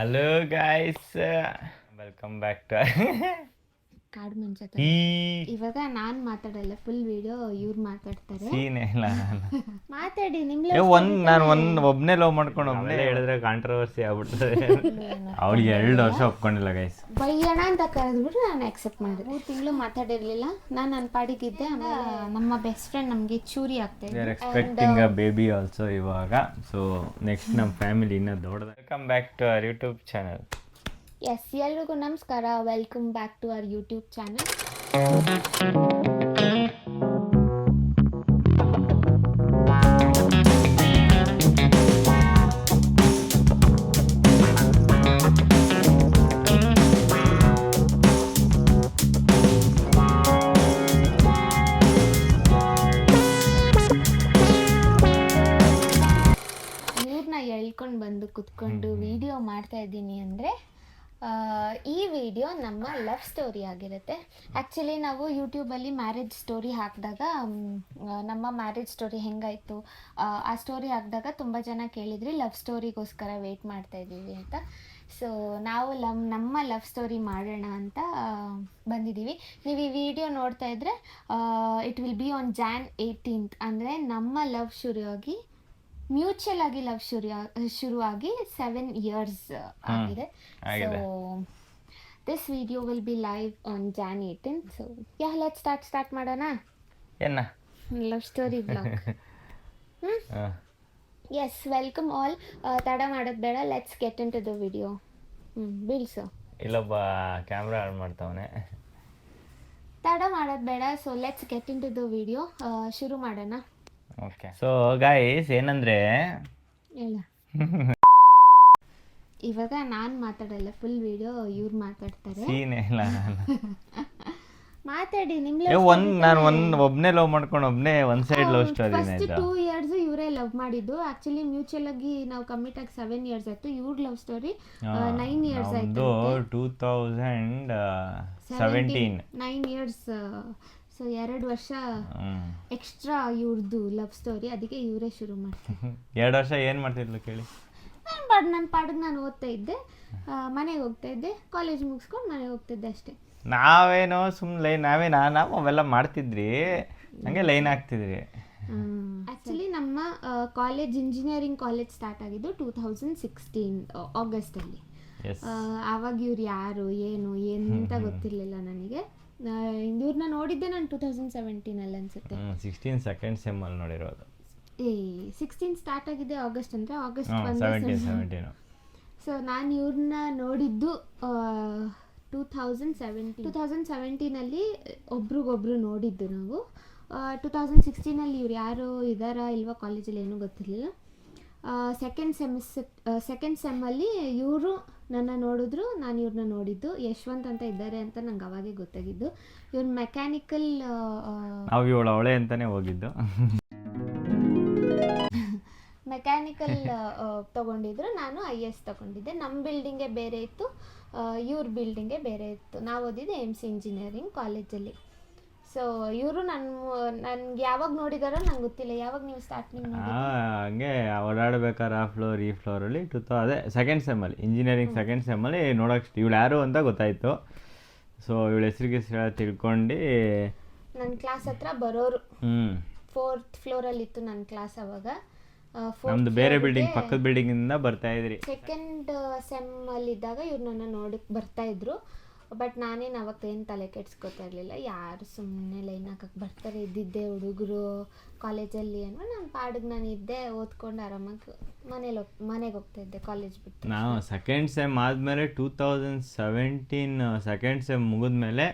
Hello guys, welcome back to ಕಾಡು ಮುಂಚೆ ಈ ಇವಾಗ ನಾನ್ ಮಾತಾಡಲ್ಲ, ಫುಲ್ ವಿಡಿಯೋ ಇವ್ರು ಮಾತಾಡ್ತಾರೆ. ಸೀನೆ ಇಲ್ಲ. ಮಾತಾಡಿ ನಿಮ್ ನಾನು ಒಬ್ಬನೇ ಲವ್ ಮಾಡ್ಕೊಂಡು ಒಬ್ಬನೇ ಹೇಳಿದ್ರೆ ಕಾಂಟ್ರವರ್ಸಿ ಆಗ್ಬಿಡ್ತದೆ. ಅವಳಿಗೆ 2 ವರ್ಷ ಒಪ್ಕೊಂಡಿಲ್ಲ ಗೈಸ್. ಬೈಯೋಣ ಅಂತ ಕರೆದ್ಬಿಟ್ಟು ನಾನು ಆಕ್ಸೆಪ್ಟ್ ಮಾಡಿದೆ. 3 ತಿಂಗಳು ಮಾತಾಡಿರ್ಲಿಲ್ಲ, ನಾನು ನನ್ನ ಪಾಡಿಗಿದ್ದೆ. ಆಮೇಲೆ ನಮ್ಮ ಬೆಸ್ಟ್ ಫ್ರೆಂಡ್ ನಮಗೆ ಚೂರಿ ಆಗ್ತಾ ಇದೆ. ಎಕ್ಸ್ಪೆಕ್ಟಿಂಗ್ ಅ ಬೇಬಿ ಆಲ್ಸೋ ಇವಾಗ. ಸೊ ನೆಕ್ಸ್ಟ್ ನಮ್ಮ ಫ್ಯಾಮಿಲಿ ಇನ್ನೂ ದೊಡ್ಡದು. Welcome back to our YouTube channel. Yes, ಎಲ್ರಿಗೂ ನಮಸ್ಕಾರ. Welcome back to our YouTube channel. ಇವ್ರನ್ನ ಎಳ್ಕೊಂಡು ಬಂದು ಕುತ್ಕೊಂಡು ವಿಡಿಯೋ ಮಾಡ್ತಾ ಇದ್ದೀನಿ ಅಂದರೆ ಈ ವಿಡಿಯೋ ನಮ್ಮ ಲವ್ ಸ್ಟೋರಿ ಆಗಿರುತ್ತೆ. ಆ್ಯಕ್ಚುಲಿ ನಾವು ಯೂಟ್ಯೂಬಲ್ಲಿ ಮ್ಯಾರೇಜ್ ಸ್ಟೋರಿ ಹಾಕಿದಾಗ ನಮ್ಮ ಮ್ಯಾರೇಜ್ ಸ್ಟೋರಿ ಹೆಂಗಾಯಿತು ಆ ಸ್ಟೋರಿ ಹಾಕಿದಾಗ ತುಂಬ ಜನ ಕೇಳಿದ್ರಿ ಲವ್ ಸ್ಟೋರಿಗೋಸ್ಕರ ವೆಯ್ಟ್ ಮಾಡ್ತಾಯಿದ್ದೀವಿ ಅಂತ. ಸೊ ನಾವು ನಮ್ಮ ಲವ್ ಸ್ಟೋರಿ ಮಾಡೋಣ ಅಂತ ಬಂದಿದ್ದೀವಿ. ನೀವು ಈ ವಿಡಿಯೋ ನೋಡ್ತಾ ಇದ್ದರೆ it will be on Jan 18th. ಅಂದರೆ ನಮ್ಮ ಲವ್ ಶುರುವಾಗಿ ಮ್ಯೂಚುವಲ್ ಆಗಿ ಲವ್ ಶುರುವಾಗಿ 7 years ಆಗಿದೆ. So this video will be live on Jan 18th. So let's start ಮಾಡೋಣ love story blog. Yes, welcome all. ತಡ ಮಾಡೋದು ಬೇಡ, let's get into the video. ಬೀಳ್ಸು. ಇಲ್ಲೊಬ್ಬ ಕ್ಯಾಮ್ರಾ ಆನ್ ಮಾಡ್ತಾವನೆ. ತಡ ಮಾಡೋದು ಬೇಡ, so let's get into the video. ಶುರು ಮಾಡೋಣ. ಓಕೆ. ಸೊ ಗಾಯ್ಸ್, ಏನಂದ್ರೆ ಹೇಳ. ಇವಾಗ ನಾನು ಮಾತಾಡಲ್ಲ, ಫುಲ್ ವಿಡಿಯೋ ಇವ್ರು ಮಾತಾಡ್ತಾರೆ. ಸೀನೆ ಇಲ್ಲ. ಮಾತಾಡಿ ನಿಮ್ ನಾನು ಒಬ್ಬನೇ ಲವ್ ಮಾಡ್ಕೊಂಡು ಒಬ್ಬನೇ one side love story. First 2 years ಇವರೇ ಲವ್ ಮಾಡಿದ್ದು. ಆಕ್ಚುಲಿ ಮ್ಯೂಚುವಲ್ ಆಗಿ ನಾವು ಕಮಿಟ್ ಆಗಿ 7 years ಆಯ್ತು. ಇವ್ರ ಲವ್ ಸ್ಟೋರಿ 9 years ಆಯ್ತು. 2017 9 years. ಸೊ 2 ವರ್ಷ ಎಕ್ಸ್ಟ್ರಾ ಇವ್ರದ್ದು ಲವ್ ಸ್ಟೋರಿ. ಅದಕ್ಕೆ ಇವರೇ ಶುರು ಮಾಡ್ತಾರೆ. 2 ವರ್ಷ ಏನು ಮಾಡ್ತಿದ್ಲು ಕೇಳಿ. ನನ್ನ ಪಾಡಿಗೆ ನಾನು ಓದ್ತಾ ಇದ್ದೆ, ಮನೆಗೆ ಹೋಗ್ತಾ ಇದ್ದೆ, ಕಾಲೇಜ್ ಮುಗಿಸ್ಕೊಂಡು ಮನೆಗೆ ಹೋಗ್ತಿದ್ದೆ ಅಷ್ಟೇ. ನಾವೇನೋ ಸುಮ್ಮನೆ ನಾವು ಅವೆಲ್ಲ ಮಾಡ್ತಿದ್ರಿ, ಹಂಗೆ ಲೈನ್ ಆಗ್ತಿದ್ರಿ. ಆ್ಯಕ್ಚುಲಿ ನಮ್ಮ ಕಾಲೇಜ್ ಇಂಜಿನಿಯರಿಂಗ್ ಕಾಲೇಜ್ ಸ್ಟಾರ್ಟ್ ಆಗಿದ್ದು 2016 ಆಗಸ್ಟಲ್ಲಿ. ಆವಾಗ ಇವ್ರು ಯಾರು ಏನು ಅಂತ ಗೊತ್ತಿರಲಿಲ್ಲ ನನಗೆ. ಇವ್ರನ್ನ ನೋಡಿದ್ದೆ ನಾನು 2017 ಅನ್ಸುತ್ತೆ. 16 ಸೆಕೆಂಡ್ ಸೆಮ್ ಅಲ್ಲಿ ನೋಡಿರೋದು. 16 ಸ್ಟಾರ್ಟ್ ಆಗಿದೆ ಆಗಸ್ಟ್ ಅಂದರೆ ಆಗಸ್ಟ್ 17. ಸೊ ನಾನು ಇವ್ರನ್ನ ನೋಡಿದ್ದು 2017 ಒಬ್ರಿಗೊಬ್ರು ನೋಡಿದ್ದು ನಾವು. 2016 ಇವ್ರು ಯಾರು ಇದ್ದಾರಾ ಇಲ್ವಾ ಕಾಲೇಜಲ್ಲಿ ಏನೂ ಗೊತ್ತಿರಲಿಲ್ಲ. ಸೆಕೆಂಡ್ ಸೆಮ್ಮಲ್ಲಿ ಇವರು ನನ್ನ ನೋಡಿದ್ರು, ನಾನು ಇವ್ರನ್ನ ನೋಡಿದ್ದು. ಯಶವಂತ್ ಅಂತ ಇದ್ದಾರೆ ಅಂತ ನಂಗೆ ಅವಾಗೇ ಗೊತ್ತಾಗಿದ್ದು. ಇವ್ರು ಮೆಕ್ಯಾನಿಕಲ್ ಅವಳೆ ಅಂತಾನೆ ಹೋಗಿದ್ದು. ಮೆಕ್ಯಾನಿಕಲ್ ತೊಗೊಂಡಿದ್ರು, ನಾನು IS ತೊಗೊಂಡಿದ್ದೆ. ನಮ್ಮ ಬಿಲ್ಡಿಂಗೇ ಬೇರೆ ಇತ್ತು, ಇವ್ರ ಬಿಲ್ಡಿಂಗೇ ಬೇರೆ ಇತ್ತು. ನಾವು ಓದಿದ್ದೆ MC ಇಂಜಿನಿಯರಿಂಗ್ ಕಾಲೇಜಲ್ಲಿ. ಸೊ ಇವರು ನನ್ಗೆ ಯಾವಾಗ ನೋಡಿದಾರೋ ನಂಗೆ ಗೊತ್ತಿಲ್ಲ. ಯಾವಾಗ ನೀವು ಸ್ಟಾರ್ಟಿಂಗ್ ಹಂಗೆ ಓಡಾಡ್ಬೇಕಾದ್ರೆ ಆ ಫ್ಲೋರ್ ಈ ಫ್ಲೋರಲ್ಲಿ ಅದೇ ಸೆಕೆಂಡ್ ಸೆಮ್ಮಲ್ಲಿ ಇಂಜಿನಿಯರಿಂಗ್ ಸೆಕೆಂಡ್ ಸೆಮ್ಮಲ್ಲಿ ನೋಡೋಕೆ ಇವಳು ಯಾರು ಅಂತ ಗೊತ್ತಾಯಿತು. ಸೊ ಇವಳ ಹೆಸರಿಗೆ ತಿಳ್ಕೊಂಡು ನನ್ನ ಕ್ಲಾಸ್ ಹತ್ರ ಬರೋರು. 4th ಫ್ಲೋರಲ್ಲಿ ಇತ್ತು ನನ್ನ ಕ್ಲಾಸ್ ಅವಾಗ. ನಮ್ದು ಬೇರೆ ಬಿಲ್ಡಿಂಗ್, ಪಕ್ಕದ ಬಿಲ್ಡಿಂಗ್ ಇಂದ ಬರ್ತಾ ಇದ್ರಿ. ಸೆಕೆಂಡ್ ಸೆಮ್ ಅಲ್ಲಿ ಇದ್ದಾಗ ಇವ್ರು ನನ್ನ ನೋಡಕ್ ಬರ್ತಾ ಇದ್ರು. ಬಟ್ ನಾನೇನು ಅವಾಗ ಏನು ತಲೆ ಕೆಡ್ಸ್ಕೊತಾ ಇರಲಿಲ್ಲ. ಯಾರು ಸುಮ್ಮನೆ ಲೈನ್ ಹಾಕಕ್ಕೆ ಬರ್ತಾರೆ, ಇದ್ದಿದ್ದೆ ಹುಡುಗರು ಕಾಲೇಜಲ್ಲಿ ಅನ್ನೋ ನನ್ನ ಪಾಡಿಗೆ ನಾನು ಇದ್ದೆ, ಓದ್ಕೊಂಡು ಆರಾಮಾಗಿ ಮನೆಗೆ ಹೋಗ್ತಾ ಇದ್ದೆ ಕಾಲೇಜ್ ಬಿಟ್ಟು. ನಾವು ಸೆಕೆಂಡ್ ಸೆಮ್ ಆದಮೇಲೆ 2017 ಸೆಕೆಂಡ್ ಸೆಮ್ ಮುಗಿದ್ಮೇಲೆ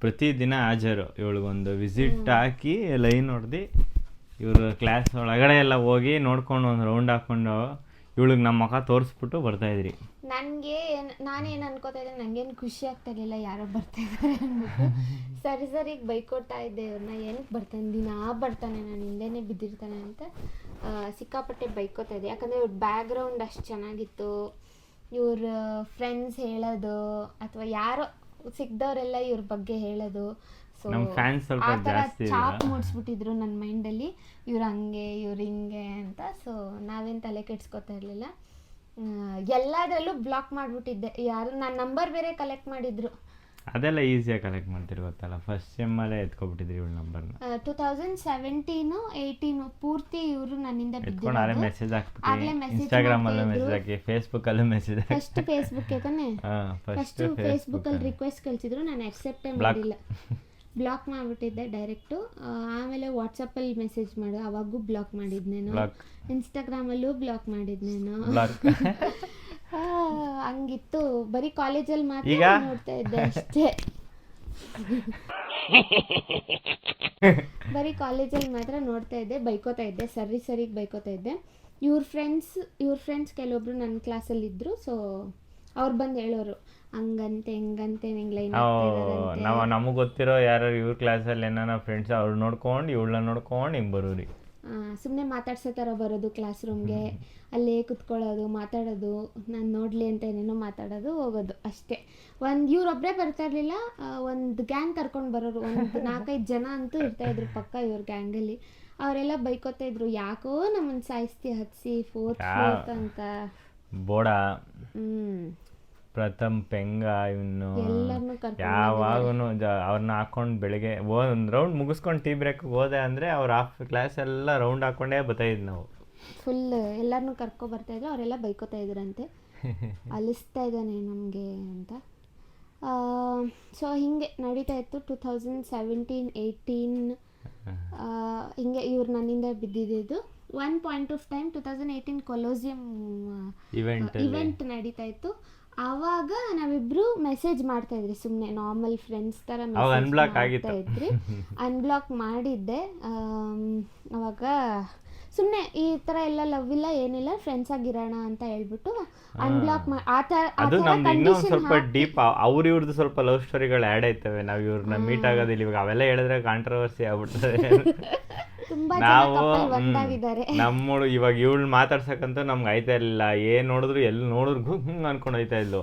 ಪ್ರತಿದಿನ ಹಾಜರು. ಇವಳಿಗೊಂದು ವಿಸಿಟ್ ಹಾಕಿ ಲೈನ್ ಹೊಡೆದು ಇವರು ಕ್ಲಾಸ್ ಒಳಗಡೆ ಎಲ್ಲ ಹೋಗಿ ನೋಡ್ಕೊಂಡು ಒಂದು ರೌಂಡ್ ಹಾಕ್ಕೊಂಡು ಇವಳಿಗೆ ನಮ್ಮ ಮುಖ ತೋರಿಸ್ಬಿಟ್ಟು ಬರ್ತಾಯಿದ್ರಿ. ನನಗೆ ನಾನೇನು ಅನ್ಕೋತಾ ಇದ್ದೆ, ನನಗೇನು ಖುಷಿ ಆಗ್ತಾ ಇರಲಿಲ್ಲ ಯಾರೋ ಬರ್ತಾಯಿದ್ದಾರೆ ಅಂದ್ಬಿಟ್ಟು. ಸರಿಗೆ ಬೈಕೊಡ್ತಾ ಇದ್ದೆ ಇವ್ರನ್ನ, ಏನಕ್ಕೆ ಬರ್ತಾನೆ, ದಿನ ಬರ್ತಾನೆ, ನಾನು ಹಿಂದೆನೇ ಬಿದ್ದಿರ್ತಾನೆ ಅಂತ ಸಿಕ್ಕಾಪಟ್ಟೆ ಬೈಕೋತಾ ಇದ್ದೆ. ಯಾಕಂದರೆ ಇವ್ರ ಬ್ಯಾಕ್ಗ್ರೌಂಡ್ ಅಷ್ಟು ಚೆನ್ನಾಗಿತ್ತು. ಇವ್ರ ಫ್ರೆಂಡ್ಸ್ ಹೇಳೋದು ಅಥವಾ ಯಾರೋ ಸಿಕ್ದವರೆಲ್ಲ ಇವ್ರ ಬಗ್ಗೆ ಹೇಳೋದು. ಸೊ ಆ ಥರ ಚಾಪ್ ಮೂಡಿಸ್ಬಿಟ್ಟಿದ್ರು ನನ್ನ ಮೈಂಡಲ್ಲಿ, ಇವ್ರು ಹಂಗೆ ಇವ್ರು ಹಿಂಗೆ ಅಂತ. ಸೊ ನಾವೇನು ತಲೆ ಕೆಡ್ಸ್ಕೊತಾ ಇರಲಿಲ್ಲ. ಎಲ್ಲದರಲ್ಲೂ ಬ್ಲಾಕ್ ಮಾಡಿಬಿಟ್ಟಿದ್ದೆ. ಯಾರು ನನ್ನ ನಂಬರ್ ಬೇರೆ ಕಲೆಕ್ಟ್ ಮಾಡಿದ್ರು. ಅದೆಲ್ಲ ಈಸಿಯಾಗಿ ಕಲೆಕ್ಟ್ ಮಾಡ್ತೀರಿ ಗೊತ್ತಲ್ಲ, ಫಸ್ಟ್ ಸೆಮ್ಮಲ್ಲೇ ಎತ್ಕೊಬಿಟ್ಟಿದ್ರಿ ಇವಳ ನಂಬರ್ನ. 2017-18 ಪೂರ್ತಿ ಇವರು ನನ್ನಿಂದ ಎತ್ಕೊಂಡು ಆದ್ರೆ ಮೆಸೇಜ್ ಹಾಕ್ಬಿಟ್ಟು ಇನ್ಸ್ಟಾಗ್ರಾಮಲ್ಲೂ ಮೆಸೇಜ್ ಹಾಕಿ ಫೇಸ್ಬುಕ್ಕಲ್ಲೂ ಮೆಸೇಜ್ ಹಾಕಿ. ಫಸ್ಟ್ ಫೇಸ್ಬುಕ್ಗೆ ತಾನೇ, ಫಸ್ಟ್ ಫೇಸ್ಬುಕ್ಕಲ್ಲಿ ರಿಕ್ವೆಸ್ಟ್ ಕಳಿಸಿದ್ರು, ನಾನು ಅಕ್ಸೆಪ್ಟೇ ಮಾಡಿಲ್ಲ, ಬ್ಲಾಕ್ ಮಾಡಿಬಿಟ್ಟಿದ್ದೆ ಡೈರೆಕ್ಟು. ಆಮೇಲೆ ವಾಟ್ಸಪ್ಪಲ್ಲಿ ಮೆಸೇಜ್ ಮಾಡು, ಅವಾಗೂ ಬ್ಲಾಕ್ ಮಾಡಿದ್ನೇನು, ಇನ್ಸ್ಟಾಗ್ರಾಮಲ್ಲೂ ಬ್ಲಾಕ್ ಮಾಡಿದ್ನೇನು. ಹಂಗಿತ್ತು. ಬರೀ ಕಾಲೇಜಲ್ಲಿ ಮಾತ್ರ ನೋಡ್ತಾ ಇದ್ದೆ ಅಷ್ಟೇ. ಬರೀ ಕಾಲೇಜಲ್ಲಿ ಮಾತ್ರ ನೋಡ್ತಾ ಇದ್ದೆ, ಬೈಕೋತಾ ಇದ್ದೆ, ಸರಿಗೆ ಬೈಕೋತಾ ಇದ್ದೆ. ಇವ್ರ ಫ್ರೆಂಡ್ಸ್ ಕೆಲವೊಬ್ರು ನನ್ನ ಕ್ಲಾಸಲ್ಲಿ ಇದ್ರು. ಸೊ ಅವ್ರು ಬಂದು ಹೇಳೋರು, ಹಂಗಂತೆ ಹಿಂಗಂತೆ ನಿಂಗೆ ಲೈನ್ ನಾವು ನಮಗೆ ಗೊತ್ತಿರೋ ಯಾರು ಇವ್ರ ಕ್ಲಾಸಲ್ಲಿ ಏನಾರ ಫ್ರೆಂಡ್ಸ್ ಅವ್ರು ನೋಡ್ಕೊಂಡು ಇವಳನ್ನ ನೋಡ್ಕೊಂಡು ಹಿಂಗೆ ಬರೋರಿ. ಸುಮ್ಮನೆ ಮಾತಾಡ್ಸೋ ಥರ ಬರೋದು ಕ್ಲಾಸ್ ರೂಮ್ಗೆ, ಅಲ್ಲೇ ಕುತ್ಕೊಳ್ಳೋದು, ಮಾತಾಡೋದು, ನಾನು ನೋಡಲಿ ಅಂತ ಏನೇನೋ ಮಾತಾಡೋದು, ಹೋಗೋದು ಅಷ್ಟೇ. ಇವ್ರೊಬ್ಬರೇ ಬರ್ತಾ ಇರಲಿಲ್ಲ, ಒಂದು ಗ್ಯಾಂಗ್ ಕರ್ಕೊಂಡು ಬರೋರು, ಒಂದು 4-5 ಜನ ಅಂತೂ ಇರ್ತಾಯಿದ್ರು ಪಕ್ಕ ಇವ್ರ ಗ್ಯಾಂಗಲ್ಲಿ. ಅವರೆಲ್ಲ ಬೈಕೋತಾ ಇದ್ರು, ಯಾಕೋ ನಮ್ಮನ್ನು ಸಾಯಿಸ್ತಿ ಹತ್ಸಿ ಫೋರ್ತ್ ಅಂತ. ಬೋಡ ಪ್ರಥಮ್ ಪೆಂಗ ಇವನು ಯಾವಾಗೂ ಅವ್ರನ್ನ ಹಾಕೊಂಡು ಬೆಳಿಗ್ಗೆ ಒಂದು ರೌಂಡ್ ಮುಗಿಸ್ಕೊಂಡು ಟೀ ಬ್ರೇಕ್ ಹೋದೆ ಅಂದರೆ ಅವ್ರು ಹಾಫ್ ಕ್ಲಾಸ್ ಎಲ್ಲ ರೌಂಡ್ ಹಾಕೊಂಡೇ ಬರ್ತಾಯಿದ್ದು ನಾವು. ಫುಲ್ ಎಲ್ಲರನ್ನೂ ಕರ್ಕೊಬರ್ತಾಯಿದ್ರು, ಅವರೆಲ್ಲ ಬೈಕೋತಾ ಇದ್ರಂತೆ, ಅಲಿಸ್ತಾ ಇದ್ದಾನೆ ನಮಗೆ ಅಂತ. ಸೊ ಹೀಗೆ ನಡೀತಾ ಇತ್ತು 2017-18. ಹಿಂಗೆ ಇವ್ರು ನನ್ನಿಂದ ಬಿದ್ದಿದ್ದು. One point of time 2018 Colosseum event ನಡೀತಾ ಇತ್ತು. ಆವಾಗ ನಾವಿಬ್ರು ಮೆಸೇಜ್ ಮಾಡ್ತಾ ಇದ್ರಿ, ಸುಮ್ಮನೆ ನಾರ್ಮಲ್ ಫ್ರೆಂಡ್ಸ್ ಥರ ಮೆಸೇಜ್ ಮಾಡ್ತಾ ಇದ್ರಿ. ಅನ್ಬ್ಲಾಕ್ ಮಾಡಿದ್ದೆ ಅವಾಗ. ಸುಮ್ಮನೆ ಈ ಥರ ಎಲ್ಲ ಲವ್ ಇಲ್ಲ ಏನಿಲ್ಲ, ಫ್ರೆಂಡ್ಸ್ ಆಗಿರೋಣ ಅಂತ ಹೇಳ್ಬಿಟ್ಟು ಅನ್ಬ್ಲಾಕ್ ಅದು ನಮ್ದು ಇನ್ನೊಂದು ಸ್ವಲ್ಪ ಡೀಪ್. ಅವ್ರ ಇವ್ರದ್ದು ಸ್ವಲ್ಪ ಲವ್ ಸ್ಟೋರಿಗಳು ಆ್ಯಡ್ ಆಯ್ತವೆ. ನಾವು ಇವ್ರನ್ನ ಮೀಟ್ ಆಗೋದಿಲ್ಲ ಇವಾಗ, ಅವೆಲ್ಲ ಹೇಳಿದ್ರೆ ಕಾಂಟ್ರವರ್ಸಿ ಆಗ್ಬಿಡ್ತದೆ. ನಾವು ನಮ್ಮಳು ಇವಾಗ ಇವಳು ಮಾತಾಡ್ಸಕ್ಕಂತೂ ನಮ್ಗೆ ಆಯ್ತಾ ಇರಲಿಲ್ಲ. ಏನು ನೋಡಿದ್ರು ಎಲ್ಲಿ ನೋಡಿದ್ರು ಹಿಂಗೆ ಅನ್ಕೊಂಡು ಹೋಯ್ತಾ ಇದ್ಲು.